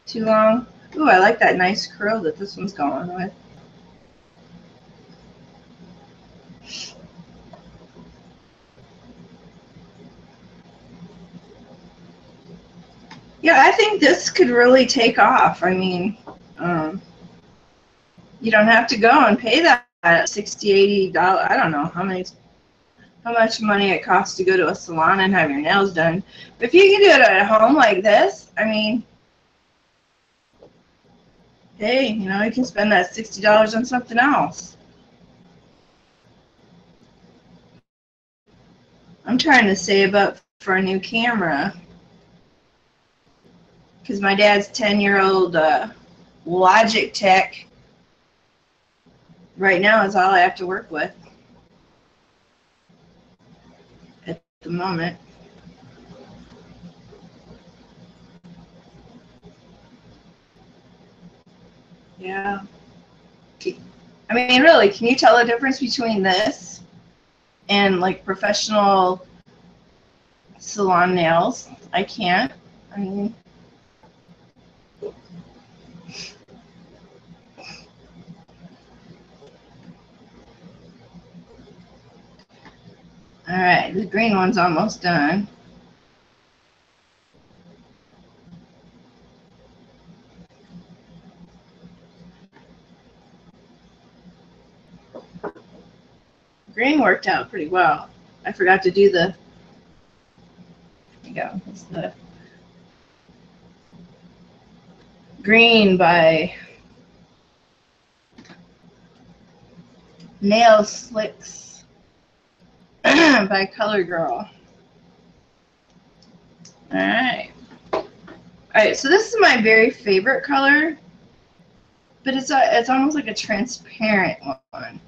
too long? Ooh, I like that nice curl that this one's going with. Yeah, I think this could really take off. I mean, you don't have to go and pay that $60, $80. I don't know how much money it costs to go to a salon and have your nails done. But if you can do it at home like this, I mean, hey, you know, you can spend that $60 on something else. I'm trying to save up for a new camera because my dad's 10-year-old Logitech right now is all I have to work with at the moment. Yeah. I mean, really, can you tell the difference between this and like professional salon nails? I can't. I mean, all right, the green one's almost done. Green worked out pretty well. I forgot to do the, there you go, it's the green by Nail Slicks by Color Girl. Alright. Alright, so this is my very favorite color, but it's almost like a transparent one.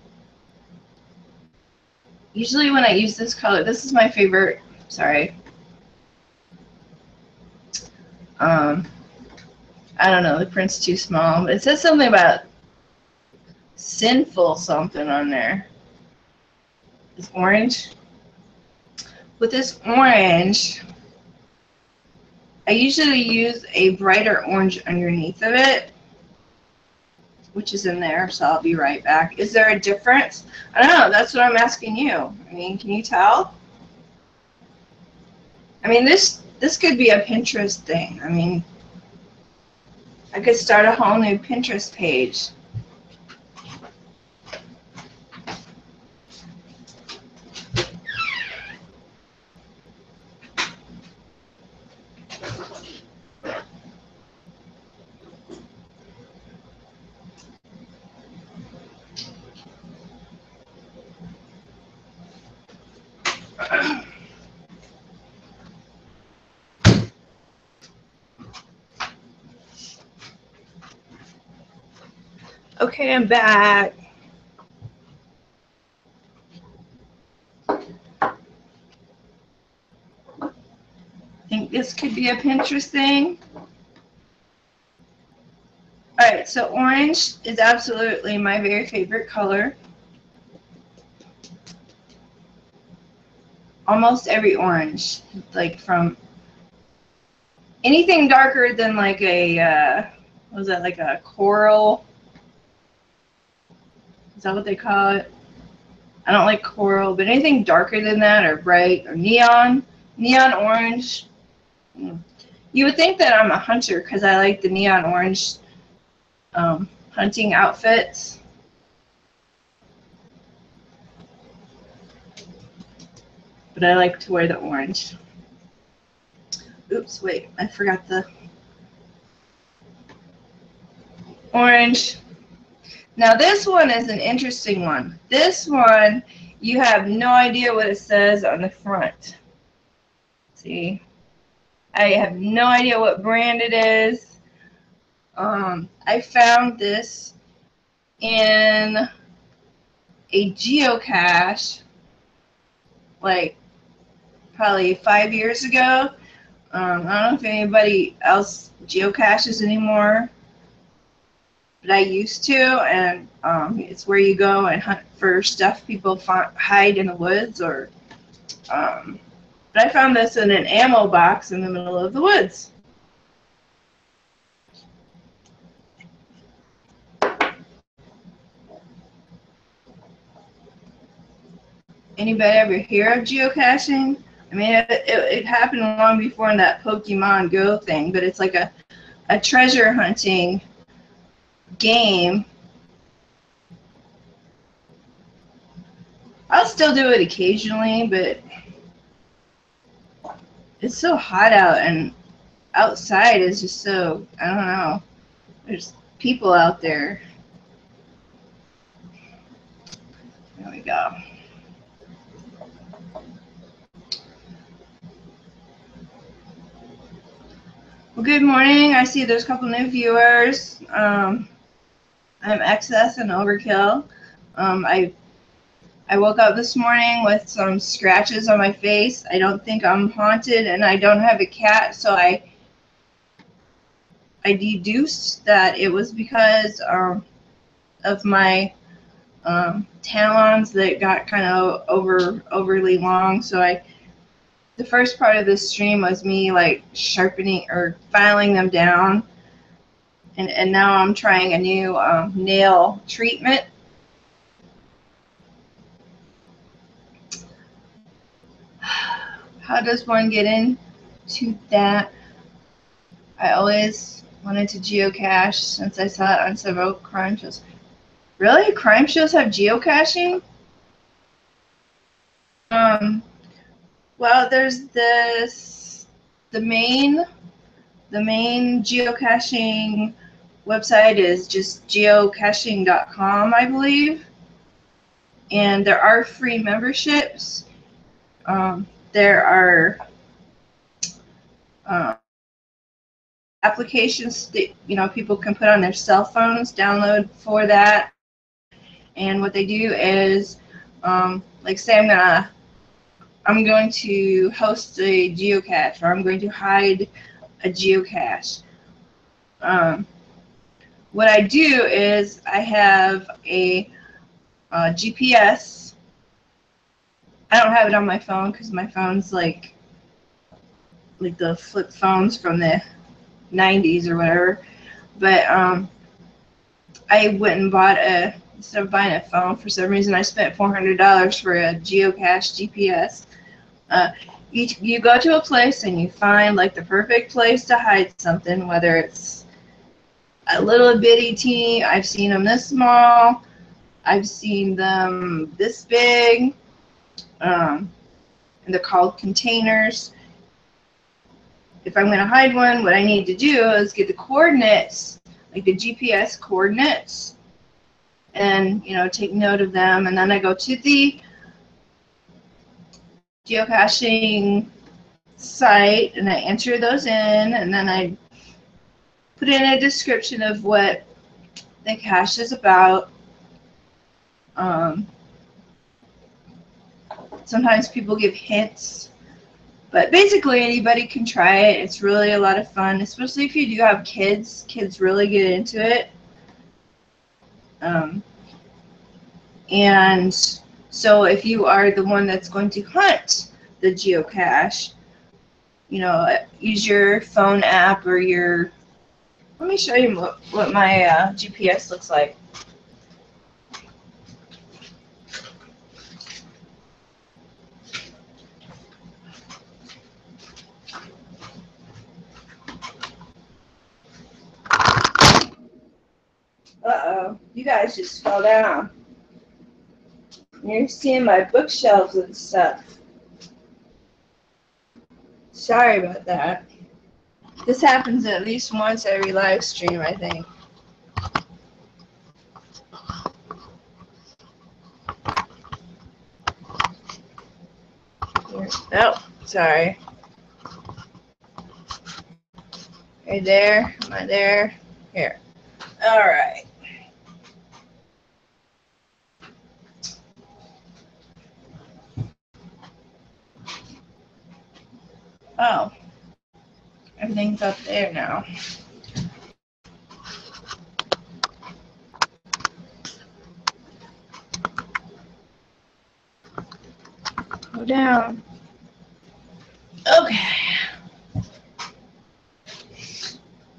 Usually when I use this color, this is my favorite, sorry. I don't know, the print's too small, but it says something about sinful something on there. It's orange. With this orange, I usually use a brighter orange underneath of it, which is in there, so I'll be right back. Is there a difference? I don't know, that's what I'm asking you. I mean, can you tell? I mean, this could be a Pinterest thing. I mean, I could start a whole new Pinterest page. Okay, I'm back. Think this could be a Pinterest thing. Alright, so orange is absolutely my very favorite color. almost every orange, like from anything darker than like a, what was that, like a coral? Is that what they call it? I don't like coral, but anything darker than that, or bright, or neon orange. You would think that I'm a hunter because I like the neon orange hunting outfits. But I like to wear the orange. Oops, wait, I forgot the orange. Now this one is an interesting one. This one, you have no idea what it says on the front. See? I have no idea what brand it is. I found this in a geocache like probably 5 years ago. I don't know if anybody else geocaches anymore, but I used to, and it's where you go and hunt for stuff people hide in the woods, or but I found this in an ammo box in the middle of the woods. Anybody ever hear of geocaching? I mean, it happened long before in that Pokemon Go thing, but it's like a treasure hunting game. I'll still do it occasionally, but it's so hot out, and outside is just so, I don't know, there's people out there. There we go. Well, good morning. I see there's a couple new viewers. I'm Excess and Overkill. I woke up this morning with some scratches on my face. I don't think I'm haunted, and I don't have a cat, so I deduced that it was because of my talons that got kind of overly long. So the first part of this stream was me like sharpening or filing them down, and now I'm trying a new nail treatment. How does one get into that? I always wanted to geocache since I saw it on several crime shows. Really? Crime shows have geocaching? Well, there's this, the main geocaching website is just geocaching.com, I believe. And there are free memberships. There are applications that people can put on their cell phones, download for that. And what they do is, like say I'm going to host a geocache, or I'm going to hide a geocache. What I do is I have a GPS. I don't have it on my phone because my phone's like the flip phones from the 90s or whatever. But I went and bought instead of buying a phone, for some reason I spent $400 for a geocache GPS. You go to a place and you find like the perfect place to hide something, whether it's a little bitty teeny, I've seen them this small, I've seen them this big, and they're called containers. If I'm going to hide one, what I need to do is get the coordinates, like the GPS coordinates, and take note of them, and then I go to the geocaching site and I enter those in, and then I put in a description of what the cache is about. Sometimes people give hints, but basically anybody can try it. It's really a lot of fun, especially if you do have kids. Kids really get into it. And so if you are the one that's going to hunt the geocache. You know, use your phone app or your. Let me show you what my GPS looks like. Uh-oh, you guys just fell down. You're seeing my bookshelves and stuff. Sorry about that. This happens at least once every live stream, I think. Oh, sorry. Right there. Am I there? Here. All right. Oh, everything's up there now. Go down. Okay.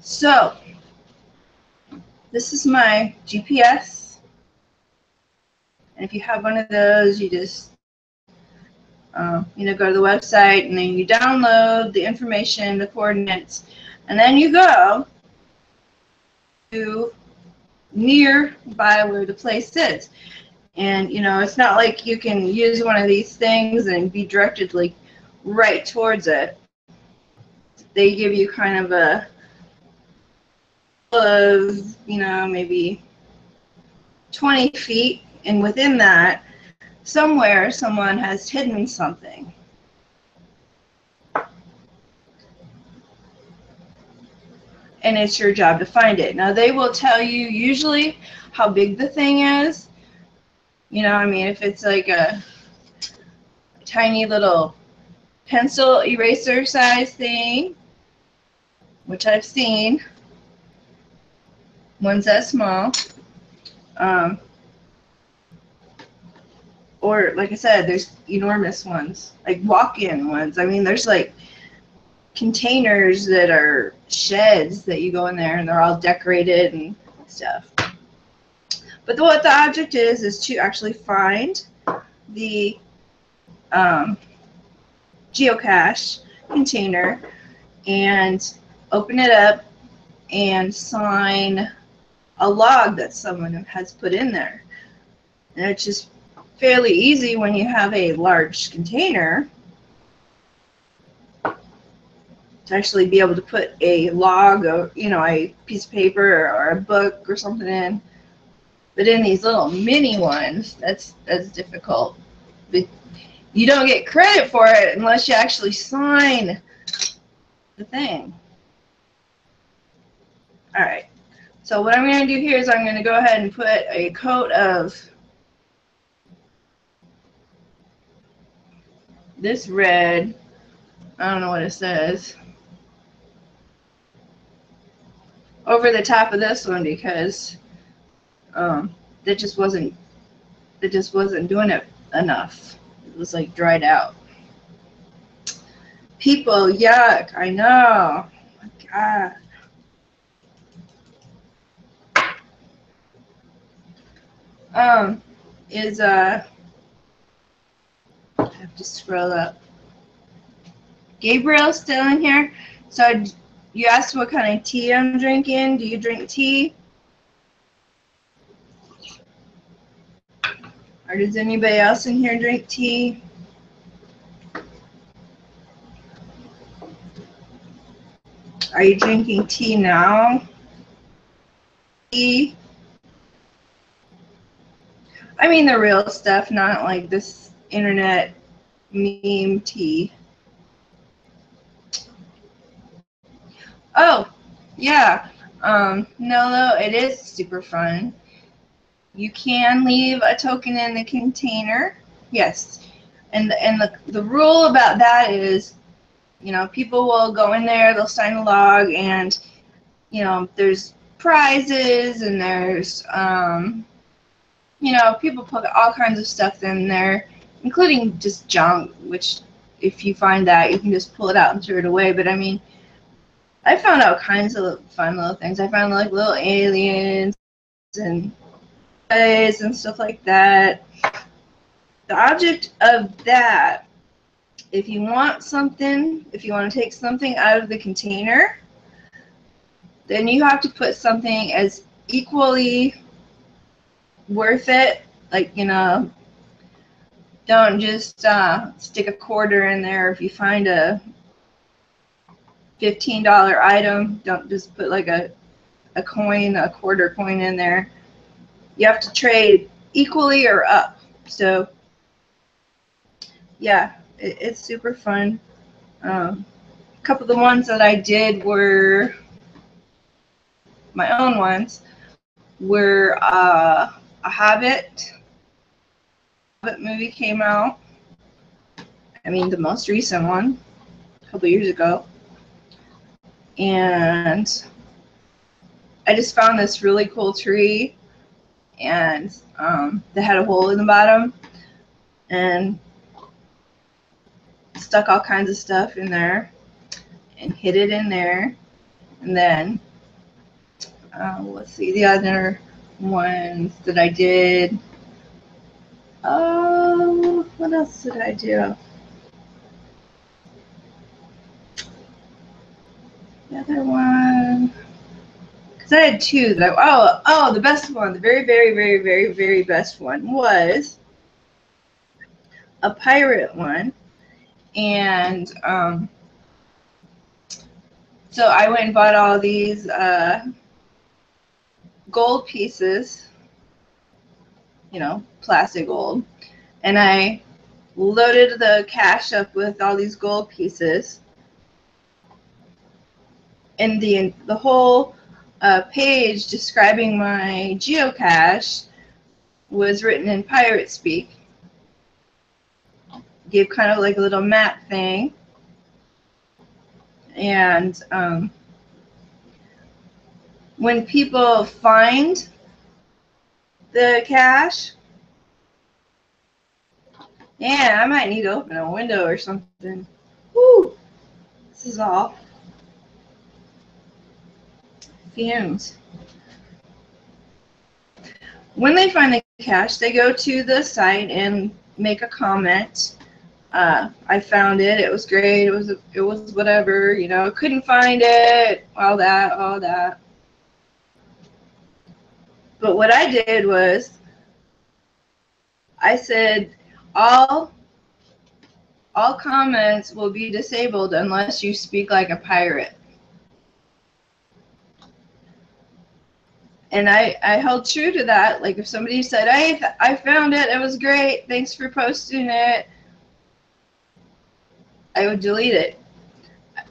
So, this is my GPS. And if you have one of those, you just, you know, go to the website and then you download the information, the coordinates, and then you go to nearby where the place is. And, you know, it's not like you can use one of these things and be directed like right towards it. They give you kind of a, you know, maybe 20 feet, and within that, somewhere someone has hidden something. And it's your job to find it. Now, they will tell you usually how big the thing is. You know, I mean, if it's like a tiny little pencil eraser size thing, which I've seen, one's that small. Or, like I said, there's enormous ones, like walk-in ones. I mean, there's like containers that are sheds that you go in there and they're all decorated and stuff. But what the object is to actually find the geocache container and open it up and sign a log that someone has put in there. And it's just fairly easy when you have a large container to actually be able to put a log or, you know, a piece of paper or a book or something in. But in these little mini ones, that's difficult. But you don't get credit for it unless you actually sign the thing. All right. So what I'm going to do here is I'm going to go ahead and put a coat of this red. I don't know what it says. Over the top of this one because that just wasn't doing it enough. It was like dried out. People, yuck! I know. Oh my God. I have to scroll up. Gabriel's still in here. So you asked what kind of tea I'm drinking. Do you drink tea? Or does anybody else in here drink tea? Are you drinking tea now? Tea? I mean the real stuff, not like this internet meme tea. Oh, yeah. No, it is super fun. You can leave a token in the container. Yes. And the rule about that is, you know, people will go in there, they'll sign a log, and, you know, there's prizes and there's, you know, people put all kinds of stuff in there, including just junk, which, if you find that, you can just pull it out and throw it away. But I mean, I found all kinds of fun little things. I found like little aliens and and stuff like that. The object of that, if you want something, if you want to take something out of the container, then you have to put something as equally worth it. Like, you know, don't just stick a quarter in there. If you find a $15 item, don't just put like a coin, a quarter coin in there. You have to trade equally or up. So yeah, it's super fun. A couple of the ones that I did were my own ones were a Hobbit movie came out. I mean, the most recent one, a couple years ago. And I just found this really cool tree, and they had a hole in the bottom, and stuck all kinds of stuff in there, and hid it in there. And then, let's see, the other ones that I did. Oh, what else did I do? The other one, because I had two that the best one, the very, very, very, very, very best one was a pirate one. And so I went and bought all these gold pieces, you know, plastic gold, and I loaded the cache up with all these gold pieces. And the whole page describing my geocache was written in pirate speak. Gave kind of like a little map thing. And when people find the cache, yeah, I might need to open a window or something. Woo! This is all fumes. When they find the cache, they go to the site and make a comment. I found it. It was great. It was whatever. You know, couldn't find it. All that. But what I did was, I said, all comments will be disabled unless you speak like a pirate. And I held true to that. Like if somebody said, "Hey, I found it. It was great. Thanks for posting it," I would delete it. It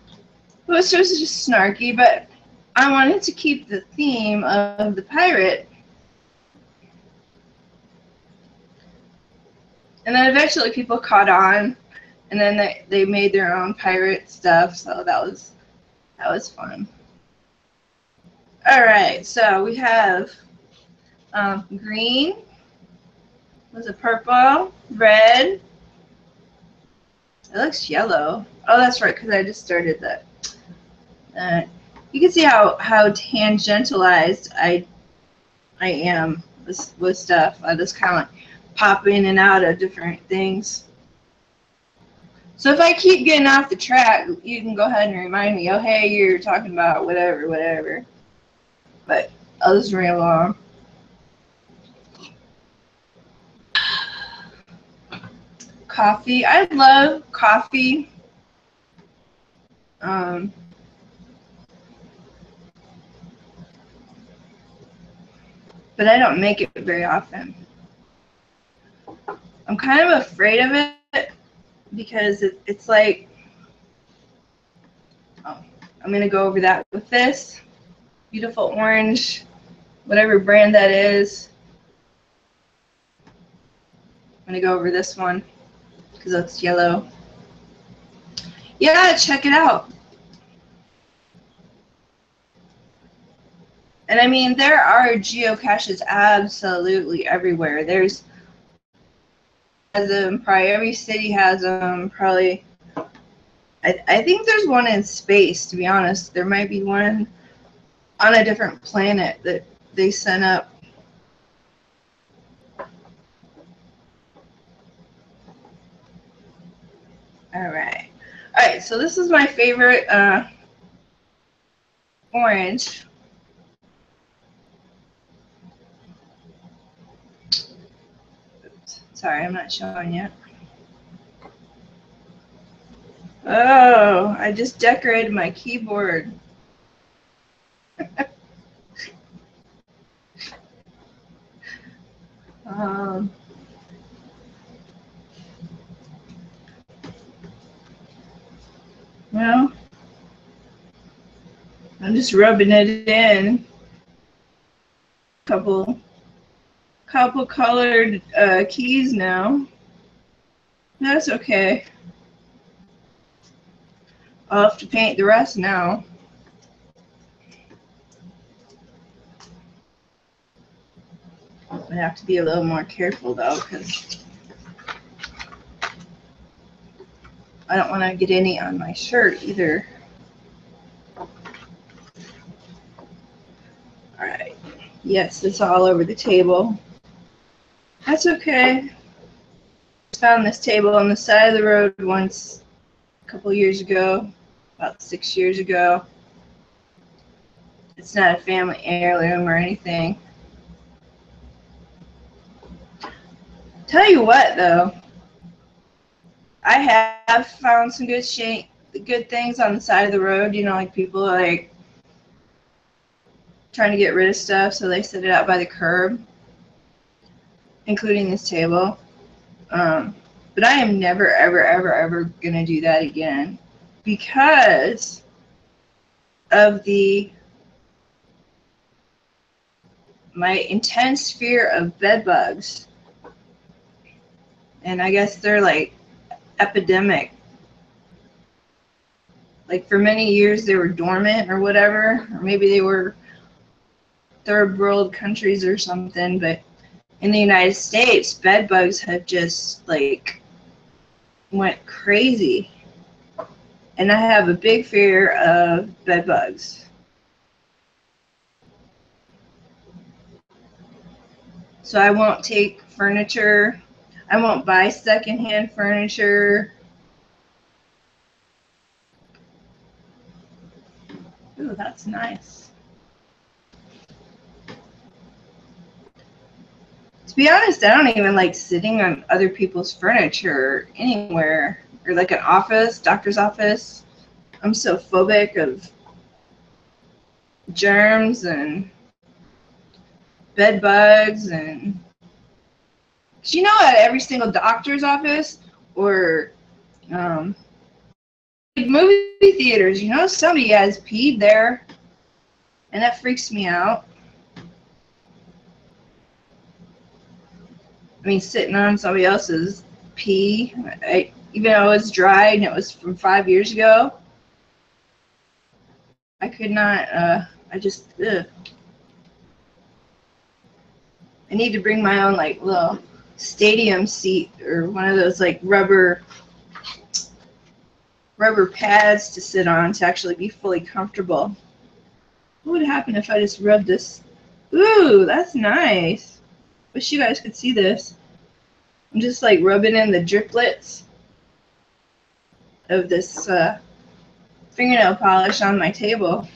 was just snarky, but I wanted to keep the theme of the pirate. And then eventually people caught on, and then they made their own pirate stuff. So that was fun. All right, so we have green. Was it purple? Red. It looks yellow. Oh, that's right, because I just started that. You can see how tangentialized I am with stuff. I just kind of pop in and out of different things. So if I keep getting off the track, you can go ahead and remind me, oh, hey, you're talking about whatever. But I'll just ramble on. Coffee. I love coffee. But I don't make it very often. I'm kind of afraid of it because it's like, oh, I'm going to go over that with this beautiful orange, whatever brand that is. I'm going to go over this one because it's yellow. Yeah, check it out. And I mean, there are geocaches absolutely everywhere. There's probably every city has them. Probably I think there's one in space, to be honest. There might be one on a different planet that they sent up. Alright. Alright, so this is my favorite orange. Oops. Sorry, I'm not showing you. Oh, I just decorated my keyboard. um, well, I'm just rubbing it in. Couple colored keys now. That's okay. I'll have to paint the rest now. I have to be a little more careful though, because I don't want to get any on my shirt either. Alright. Yes, it's all over the table. That's okay. Found this table on the side of the road once a couple years ago, about 6 years ago. It's not a family heirloom or anything. Tell you what though, I have found some good things on the side of the road. You know, like people like trying to get rid of stuff, so they set it out by the curb, including this table. But I am never, ever, ever, ever gonna do that again because of my intense fear of bed bugs. And I guess they're like epidemic. Like for many years they were dormant or whatever, or maybe they were third world countries or something, but in the United States, bed bugs have just like went crazy. And I have a big fear of bed bugs. So I won't take furniture. I won't buy secondhand furniture. Ooh, that's nice. To be honest, I don't even like sitting on other people's furniture anywhere, or like an office, doctor's office. I'm so phobic of germs and bed bugs, and you know, at every single doctor's office or movie theaters, you know, somebody has peed there, and that freaks me out. I mean, sitting on somebody else's pee, even though it was dry and it was from 5 years ago, I could not, I just, ugh. I need to bring my own, like, little stadium seat or one of those, like, rubber pads to sit on to actually be fully comfortable. What would happen if I just rubbed this? Ooh, that's nice. Wish you guys could see this. I'm just like rubbing in the driplets of this fingernail polish on my table.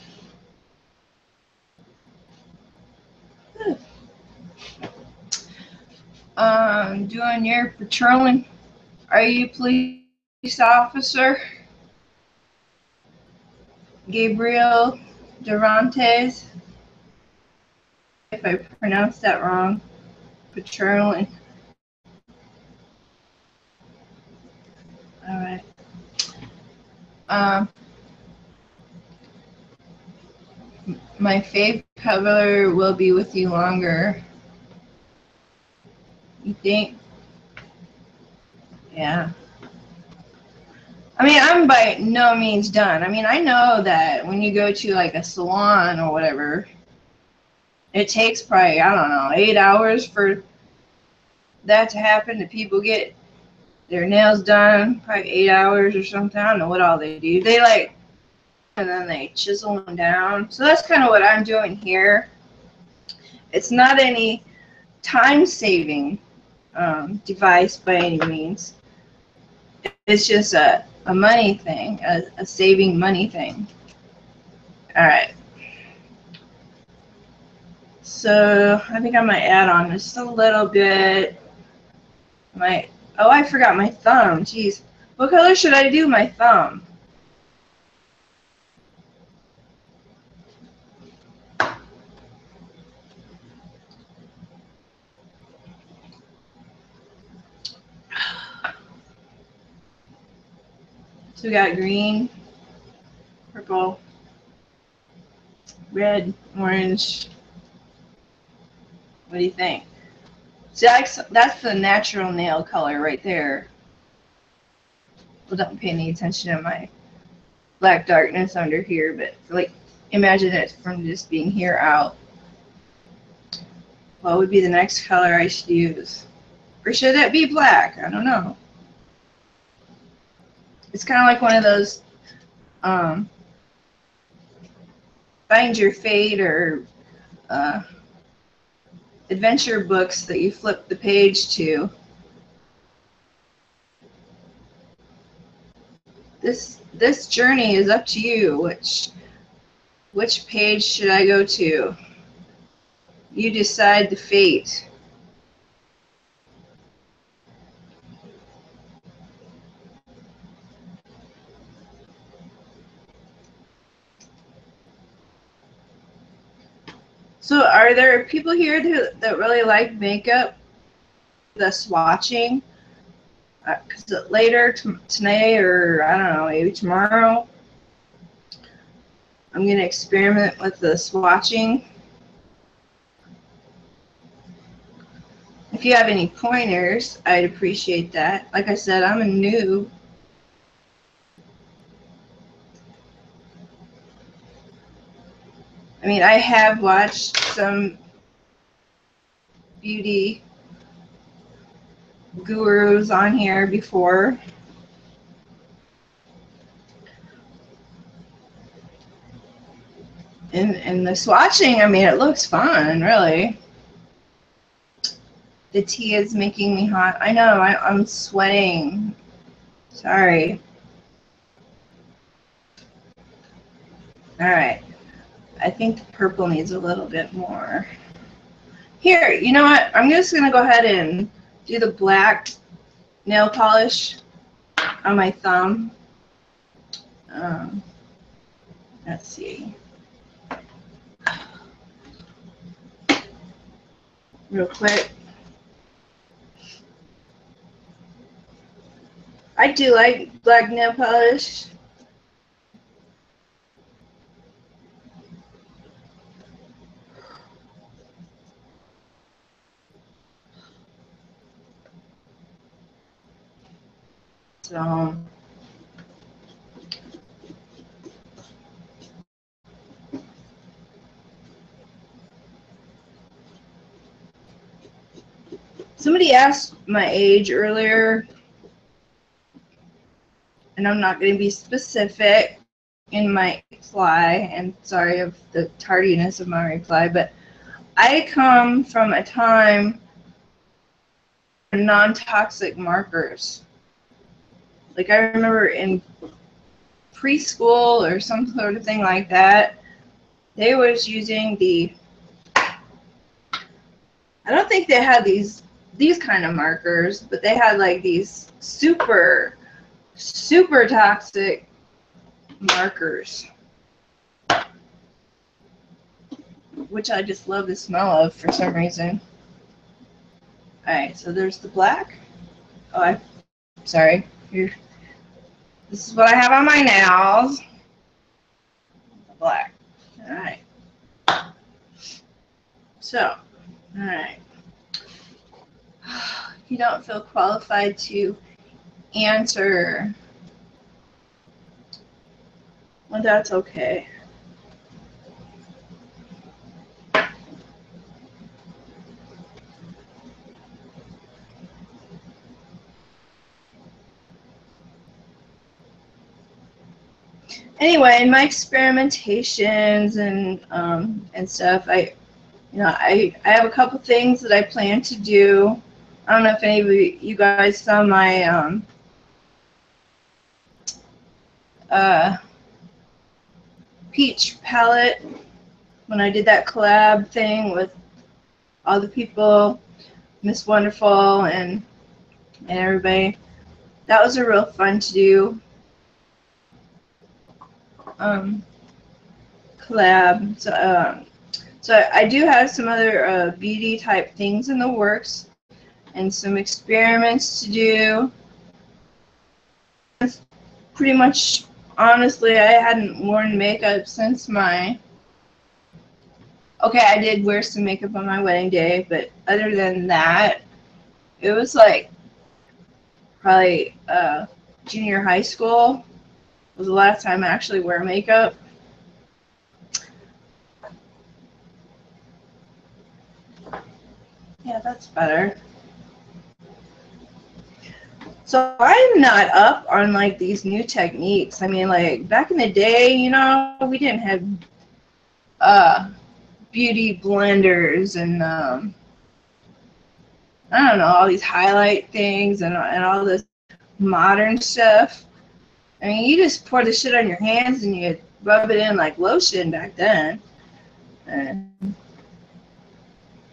Doing your patrolling. Are you police officer? Gabriel Durantes? If I pronounced that wrong. Patrolling. Alright. My fave color will be with you longer. You think? Yeah. I mean, I'm by no means done. I mean, I know that when you go to like a salon or whatever, it takes probably, I don't know, 8 hours for that to happen. The their nails done, probably 8 hours or something. I don't know what all they do. They like, and then they chisel them down. So that's kind of what I'm doing here. It's not any time-saving device by any means. It's just a money thing, a saving money thing. All right. So I think I might add on just a little bit. Oh, I forgot my thumb. Jeez. What color should I do my thumb? So we got green, purple, red, orange. What do you think? See, that's the natural nail color right there. Well, don't pay any attention to my black darkness under here, but like imagine it from just being here out. What would be the next color I should use? Or should it be black? I don't know. It's kind of like one of those Find Your Fate or adventure books that you flip the page to. This journey is up to you. Which page should I go to? You decide the fate. So are there people here that really like makeup, the swatching? Because later tonight, or I don't know, maybe tomorrow, I'm going to experiment with the swatching. If you have any pointers, I'd appreciate that. Like I said, I'm a noob. I mean, I have watched some beauty gurus on here before. And the swatching, I mean, it looks fun, really. The tea is making me hot. I know, I'm sweating. Sorry. Alright. I think the purple needs a little bit more. Here, you know what? I'm just going to go ahead and do the black nail polish on my thumb. Let's see. Real quick. I do like black nail polish. So somebody asked my age earlier, and I'm not going to be specific in my reply, and sorry of the tardiness of my reply, but I come from a time of non-toxic markers. Like I remember in preschool or some sort of thing like that, they was using the, I don't think they had these kind of markers, but they had like these super toxic markers, which I just love the smell of for some reason. Alright, so there's the black. Oh, sorry. Here. This is what I have on my nails. The black. Alright. So, alright. You don't feel qualified to answer. Well, that's okay. anyway, in my experimentations and stuff, I have a couple things that I plan to do. I don't know if any of you guys saw my peach palette when I did that collab thing with all the people, Miss Wonderful and everybody. That was a real fun to do collab. So I do have some other beauty type things in the works and some experiments to do. Pretty much, honestly, I hadn't worn makeup since my... Okay, I did wear some makeup on my wedding day, but other than that, it was like probably junior high school was the last time I actually wear makeup. Yeah, that's better. So I'm not up on like these new techniques. I mean, like back in the day, you know, we didn't have beauty blenders and I don't know, all these highlight things and all this modern stuff. I mean, you just pour the shit on your hands and you rub it in like lotion back then. And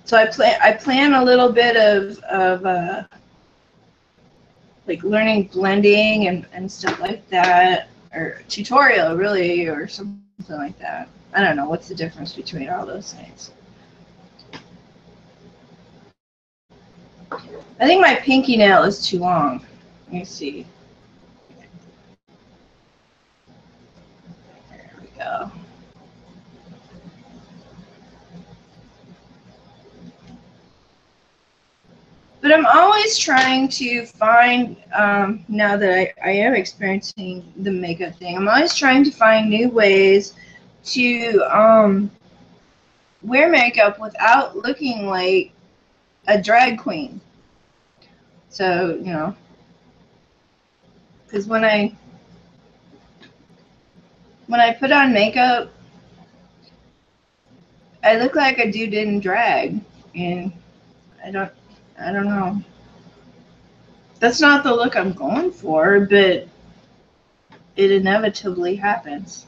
so I plan a little bit of like learning blending and stuff like that, or tutorial really, or something like that. I don't know what's the difference between all those things. I think my pinky nail is too long. Let me see. There we go. But I'm always trying to find, now that I am experiencing the makeup thing, I'm always trying to find new ways to wear makeup without looking like a drag queen. So, you know, because when I put on makeup, I look like a dude in drag, and I don't know. That's not the look I'm going for, but it inevitably happens.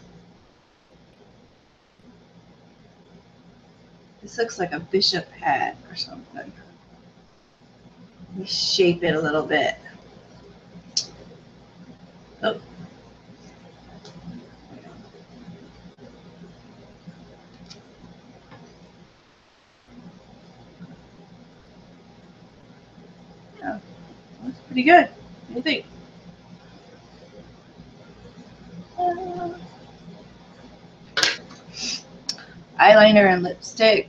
This looks like a bishop hat or something. Let me shape it a little bit. Oh. Yeah, that's pretty good. What do you think? Eyeliner and lipstick.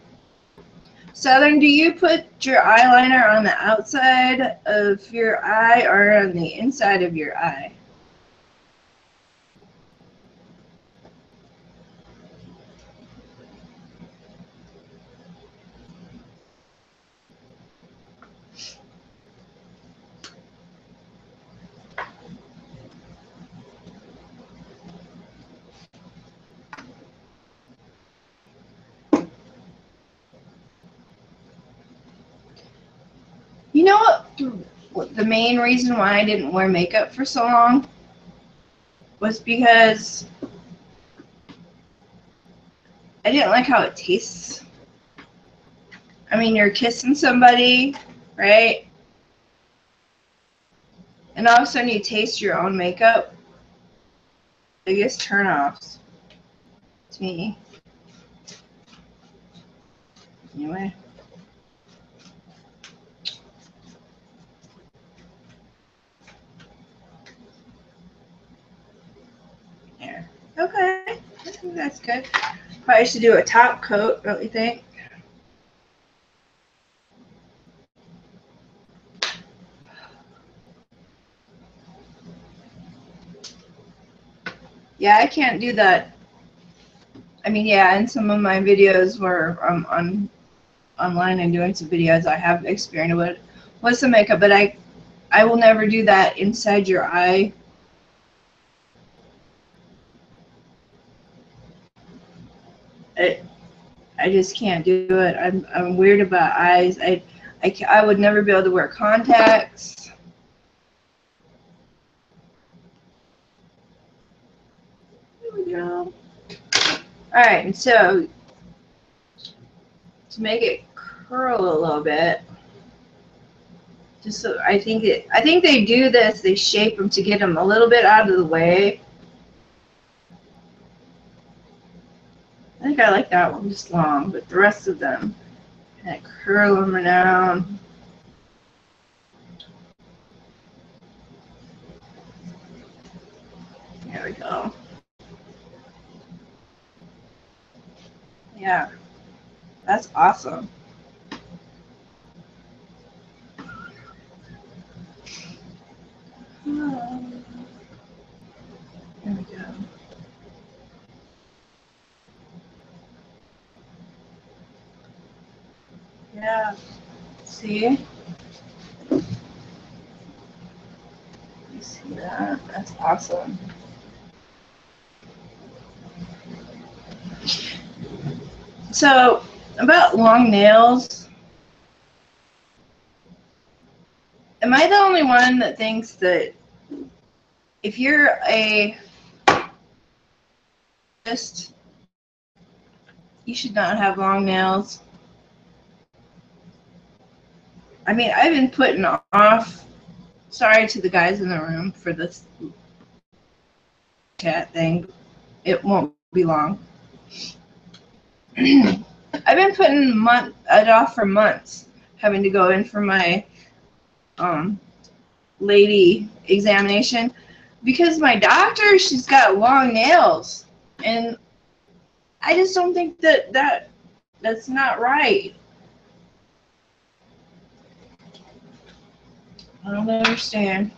Southern, do you put your eyeliner on the outside of your eye or on the inside of your eye? You know what the main reason why I didn't wear makeup for so long was because I didn't like how it tastes. I mean, you're kissing somebody, right? And all of a sudden you taste your own makeup. Biggest turnoffs to me. Anyway. There. Okay. I think that's good. Probably should do a top coat, don't you think? Yeah, I can't do that. I mean, yeah, in some of my videos where I'm online and doing some videos, I have experience with some makeup, but I will never do that inside your eye. I just can't do it. I'm weird about eyes. I would never be able to wear contacts. There we go. Alright, and so to make it curl a little bit, just so I think they do this, they shape them to get them a little bit out of the way. I think I like that one just long, but the rest of them, kind of curl them down. There we go. Yeah, that's awesome. There we go. Yeah, see? You see that? That's awesome. So, about long nails, am I the only one that thinks that if you're a artist, you should not have long nails? I mean, I've been putting off, sorry to the guys in the room for this cat thing, it won't be long. I've been putting it off for months, having to go in for my lady examination, because my doctor, she's got long nails, and I just don't think that's not right. I don't understand.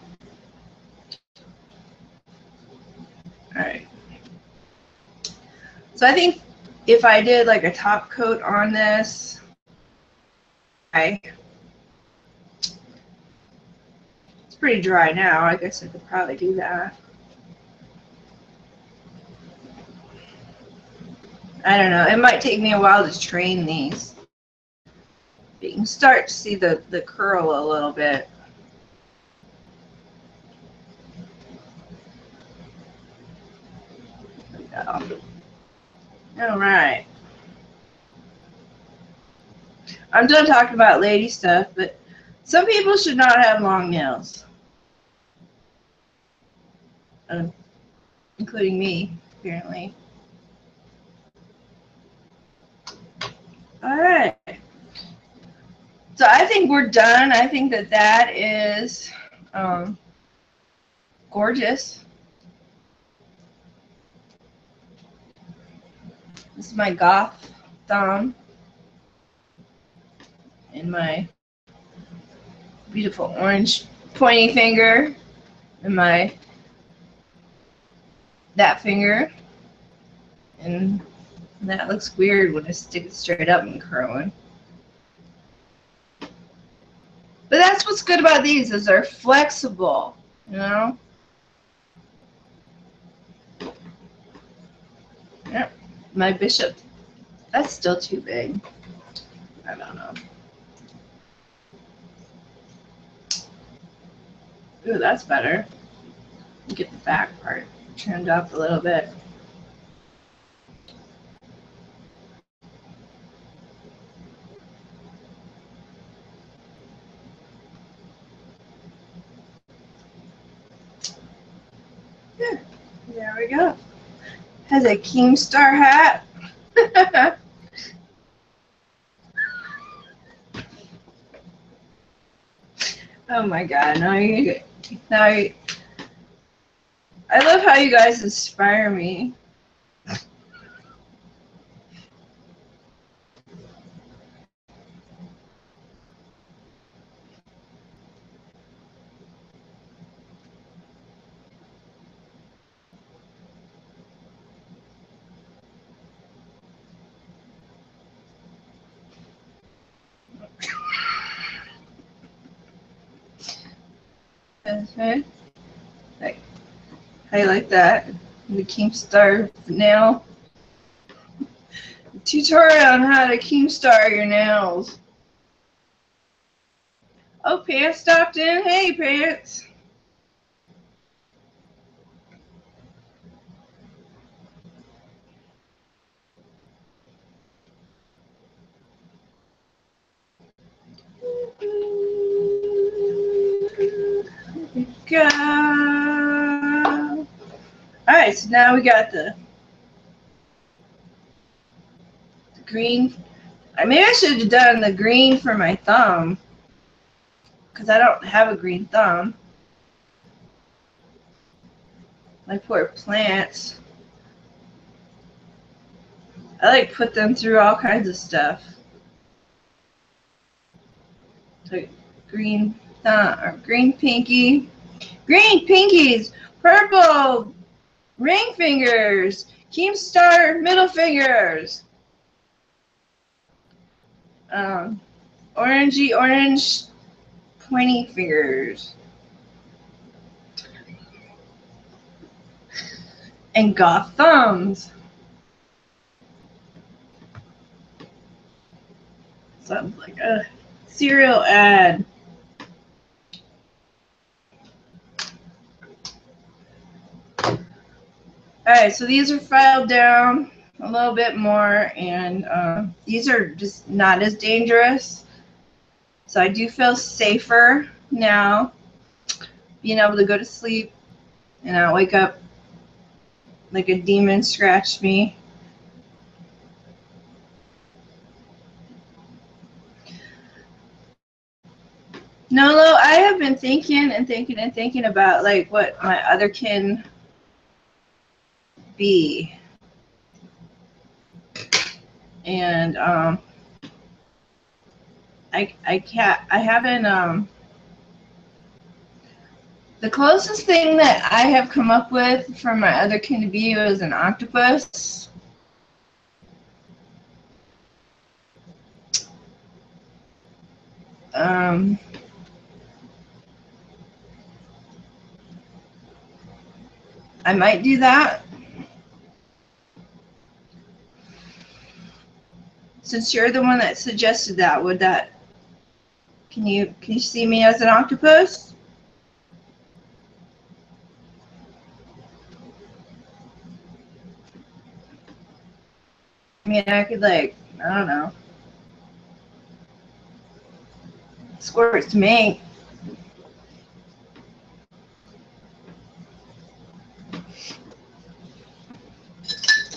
Alright. So I think if I did like a top coat on this, it's pretty dry now. I guess I could probably do that. I don't know. It might take me a while to train these. But you can start to see the curl a little bit. There we go. All right. I'm done talking about lady stuff, but some people should not have long nails. Including me, apparently. All right. So I think we're done. I think that is gorgeous. This is my goth thumb and my beautiful orange pointy finger and that finger, and that looks weird when I stick it straight up and curling. But that's what's good about these, is they're flexible, you know? Yep. My bishop, that's still too big. I don't know. Ooh, that's better. Get the back part trimmed up a little bit. Yeah, there we go. Has a Keemstar hat. Oh my God! I love how you guys inspire me. Okay. Like, how you like that? The Keemstar nail. tutorial on how to Keemstar your nails. Oh, Pants stopped in. Hey, Pants. Go. Alright, so now we got the green. Maybe I should have done the green for my thumb, because I don't have a green thumb. My poor plants. I like put them through all kinds of stuff. So green thumb or green pinky. Green pinkies, purple ring fingers, Keemstar middle fingers. Orangey orange pointy fingers. And goth thumbs. Sounds like a cereal ad. Alright, so these are filed down a little bit more, and these are just not as dangerous. So I do feel safer now being able to go to sleep and not wake up like a demon scratched me. Nolo, I have been thinking and thinking and thinking about like what my other can be. And I haven't the closest thing that I have come up with for my other kin to be was an octopus. I might do that. Since you're the one that suggested that, would that, can you see me as an octopus? I mean, I could like, I don't know, squirt to me.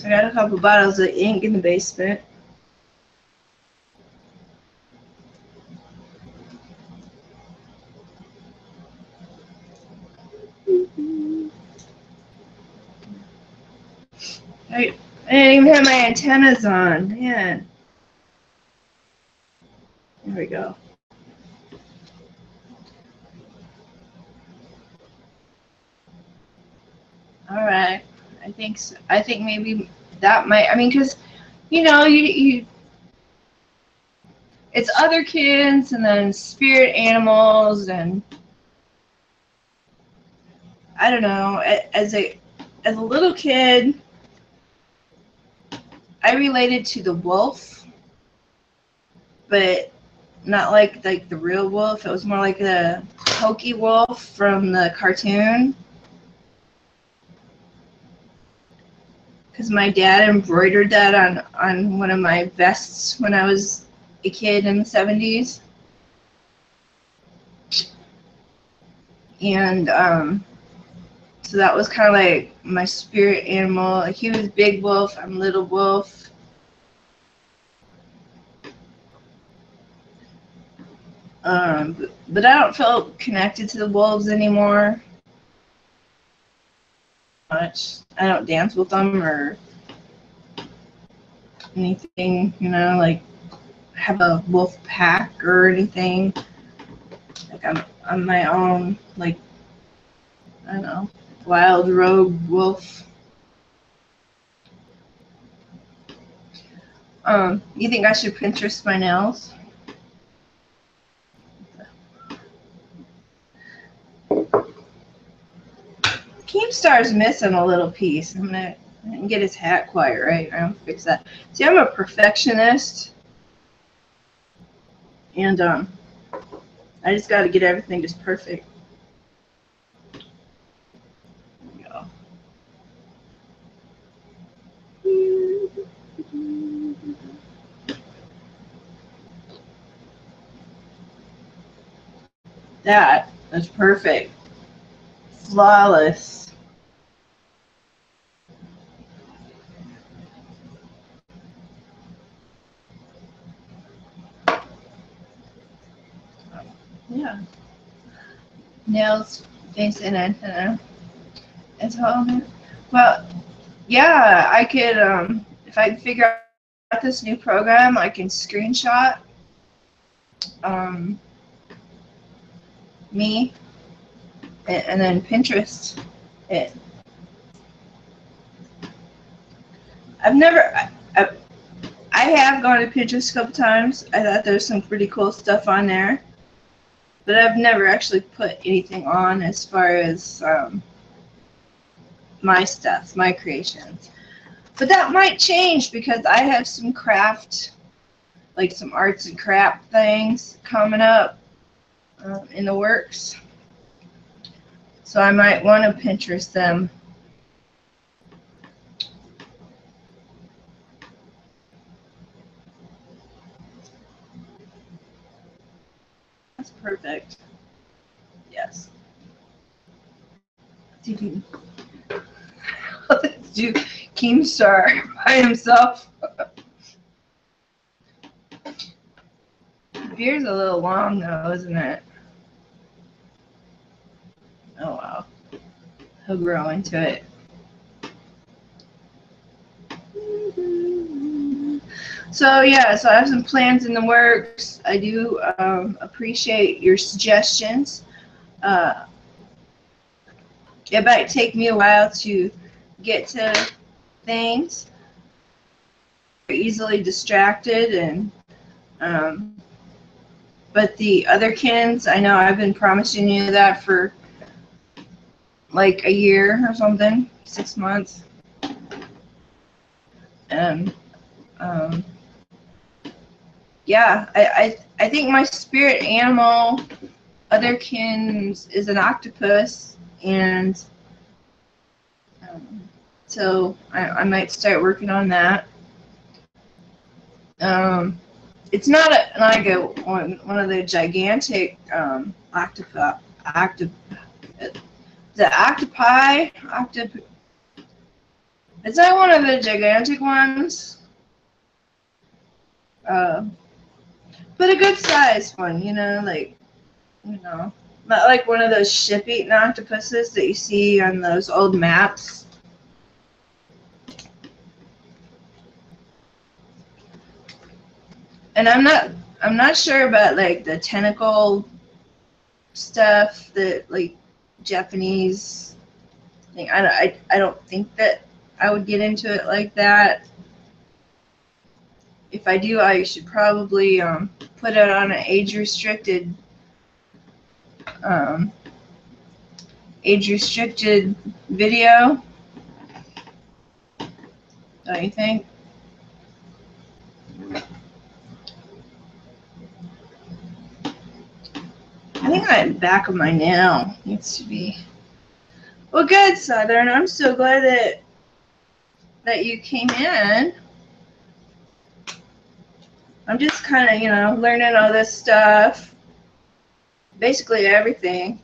I got a couple bottles of ink in the basement. I didn't even have my antennas on, man. There we go. All right. I think so. I think maybe that might. I mean, because you know, it's other kids and then spirit animals, and I don't know. As a little kid, I related to the wolf, but not like the real wolf. It was more like the hokey wolf from the cartoon. Because my dad embroidered that on one of my vests when I was a kid in the 70s. And so that was kind of like my spirit animal. Like he was big wolf, I'm little wolf. But I don't feel connected to the wolves anymore much. I don't dance with them or anything, you know, like have a wolf pack or anything. Like I'm my own, like, I don't know, wild rogue wolf. You think I should Pinterest my nails? Keemstar's missing a little piece. I'm gonna I didn't get his hat quite right. I don't fix that. See, I'm a perfectionist, and I just got to get everything just perfect. There we go. That's perfect. Flawless. Yeah. Nails, face, and antenna. It's all there. Well, yeah, I could, if I can figure out this new program, I can screenshot me and then Pinterest it. I've never, I have gone to Pinterest a couple times. I thought there's some pretty cool stuff on there, but I've never actually put anything on as far as my stuff, my creations. But that might change because I have some craft, like some arts and craft things coming up in the works. So I might want to Pinterest them. That's perfect. Yes. See if you can. Let's do Keemstar by himself. The beard's a little long though, isn't it? Oh wow. He'll grow into it. So yeah, so I have some plans in the works. I do appreciate your suggestions. It might take me a while to get to things. Easily distracted, and but the other kins, I know I've been promising you that for like a year or something, 6 months, and yeah, I think my spirit animal, otherkins, is an octopus, and so I might start working on that. It's not like one of the gigantic octopi. Is that one of the gigantic ones? But a good sized one, not like one of those ship-eating octopuses that you see on those old maps. And I'm not sure about like the tentacle stuff, that like Japanese thing. I don't think that I would get into it like that. If I do, I should probably put it on an age-restricted video. Don't you think? I think the back of my nail needs to be. Well, good, Southern. I'm so glad that you came in. I'm just kind of, learning all this stuff. Basically everything.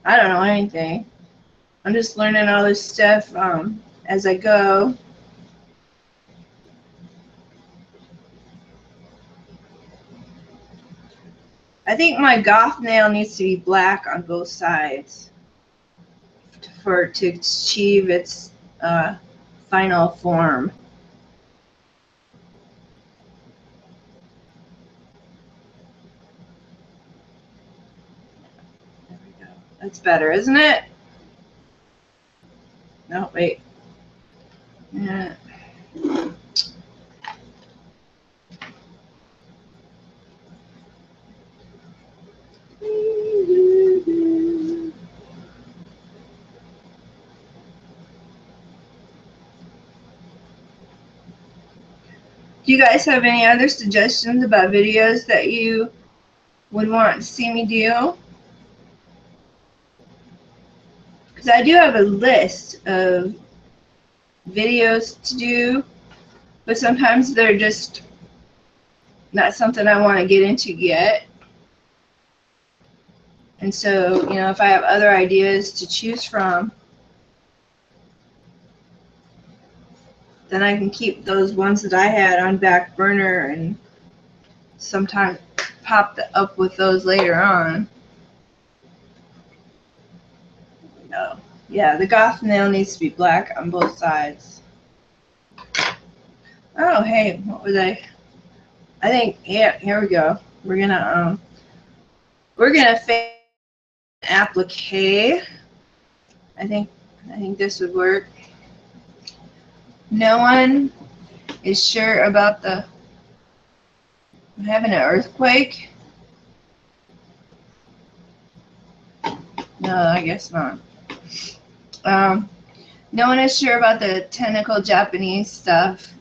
I don't know anything. I'm just learning all this stuff as I go. I think my goth nail needs to be black on both sides to achieve its final form. There we go. That's better, isn't it? No, wait. Yeah. Do you guys have any other suggestions about videos that you would want to see me do? Because I do have a list of videos to do, but sometimes they're just not something I want to get into yet. And so, you know, if I have other ideas to choose from, then I can keep those ones that I had on back burner and sometimes pop up with those later on. No. Yeah, the goth nail needs to be black on both sides. Oh, hey, what was I think, yeah, here we go. We're gonna fade applique. I think this would work. No one is sure about the I'm having an earthquake. No, I guess not. No one is sure about the technical Japanese stuff.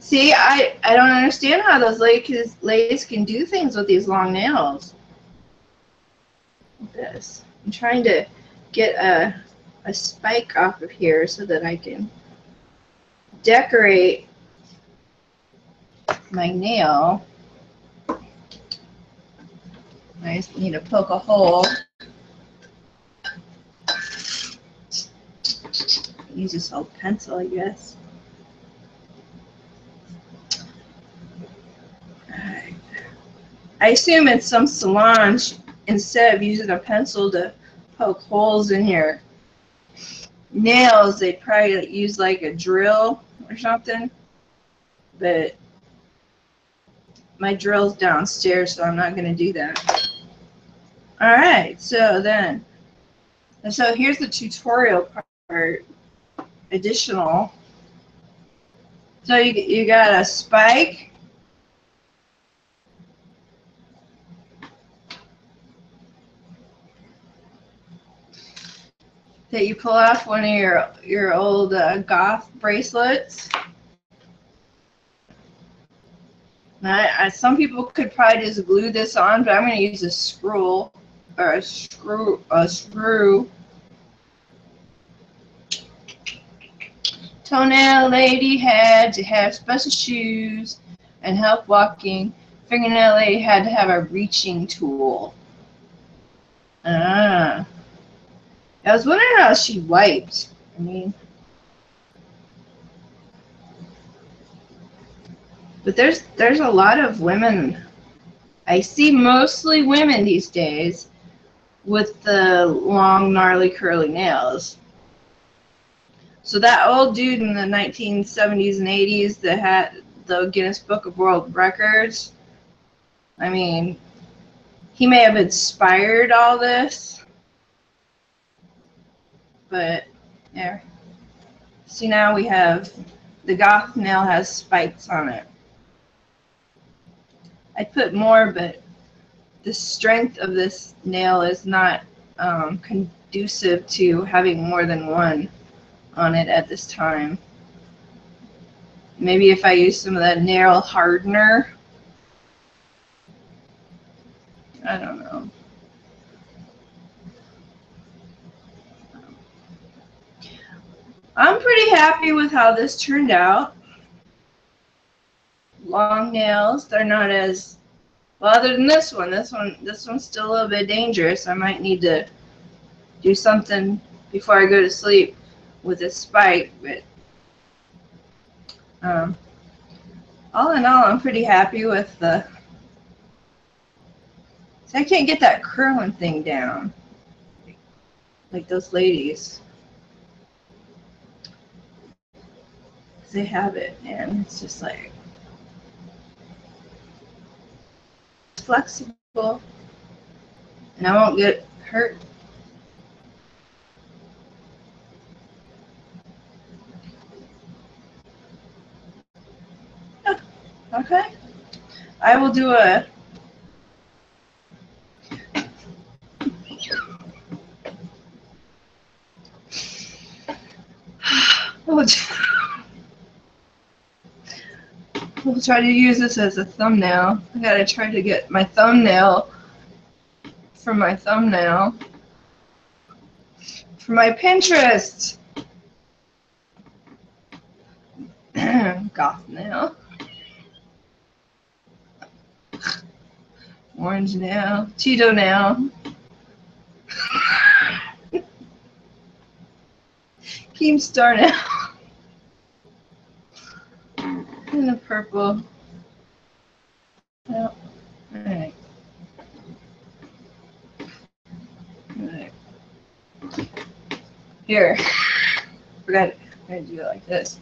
See, I don't understand how those ladies can do things with these long nails. This. I'm trying to get a spike off of here so that I can decorate my nail. I just need to poke a hole. Use this old pencil, I guess. Alright. I assume in some salons, instead of using a pencil to poke holes in your nails, they probably use like a drill or something. But my drill's downstairs, so I'm not going to do that. Alright, so here's the tutorial part. Additional. So you got a spike. That you pull off one of your old goth bracelets. Now, some people could probably just glue this on, but I'm going to use a screw or a screw. Toenail lady had to have special shoes and help walking. Fingernail lady had to have a reaching tool. I was wondering how she wiped. I mean, but there's a lot of women. I see mostly women these days with the long, gnarly, curly nails. So that old dude in the 1970s and 80s that had the Guinness Book of World Records, I mean, he may have inspired all this, but yeah. See, now we have the goth nail has spikes on it. I'd put more, but the strength of this nail is not conducive to having more than one on it at this time. Maybe if I use some of that nail hardener. I don't know. I'm pretty happy with how this turned out. Long nails, they're not as well, other than this one. This one's still a little bit dangerous. I might need to do something before I go to sleep with a spike, but all in all, I'm pretty happy with the. See, I can't get that curling thing down like those ladies. They have it, and it's just like flexible, and I won't get hurt. Okay, I will do a We'll try to use this as a thumbnail. I gotta try to get my thumbnail for my thumbnail for my Pinterest. Goth nail. Orange nail. Cheeto nail. Keemstar nail. And the purple. Yep. Alright. Alright. Here. Forgot it. I'm gonna do it like this.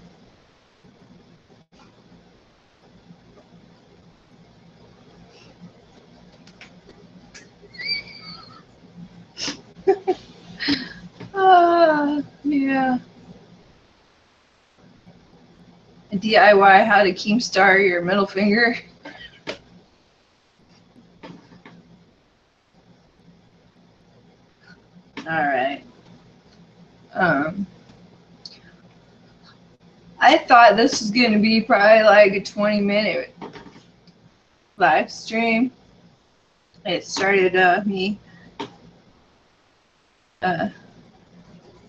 Yeah. A DIY how to Keemstar your middle finger. Alright. I thought this was going to be probably like a 20-minute live stream. It started me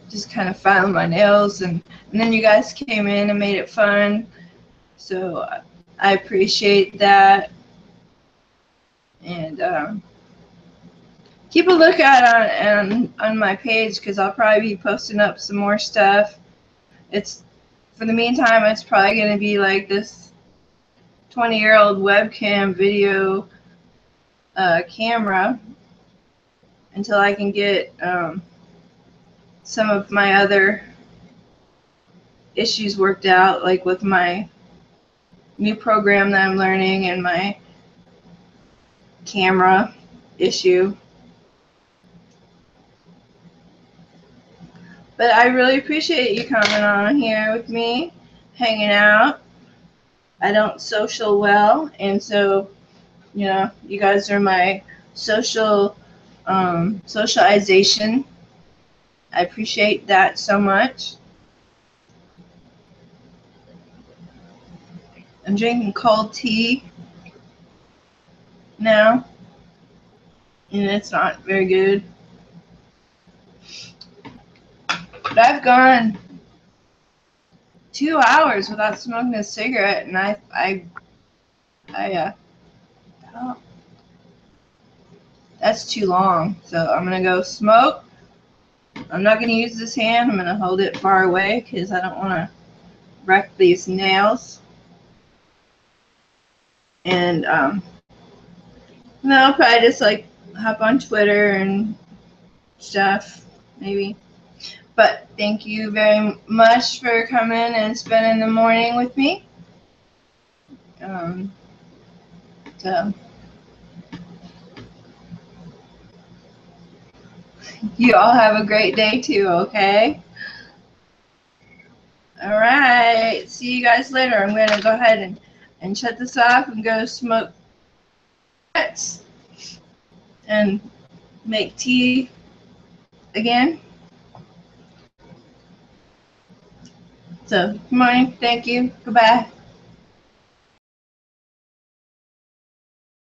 just kind of filing my nails, and then you guys came in and made it fun. So I appreciate that. And keep a lookout on my page, because I'll probably be posting up some more stuff. For the meantime, it's probably going to be like this 20-year-old webcam video camera until I can get some of my other issues worked out, like with my new program that I'm learning and my camera issue. But I really appreciate you coming on here with me, hanging out. I don't social well, and so, you know, you guys are my socialization. I appreciate that so much. I'm drinking cold tea now, and it's not very good. But I've gone 2 hours without smoking a cigarette, and oh, that's too long. So I'm gonna go smoke. I'm not gonna use this hand. I'm gonna hold it far away because I don't want to wreck these nails. And no, I'll probably just like hop on Twitter and stuff, maybe. But thank you very much for coming and spending the morning with me. So you all have a great day too, okay? All right. See you guys later. I'm going to go ahead and shut this off and go smoke and make tea again. So, good morning. Thank you. Goodbye.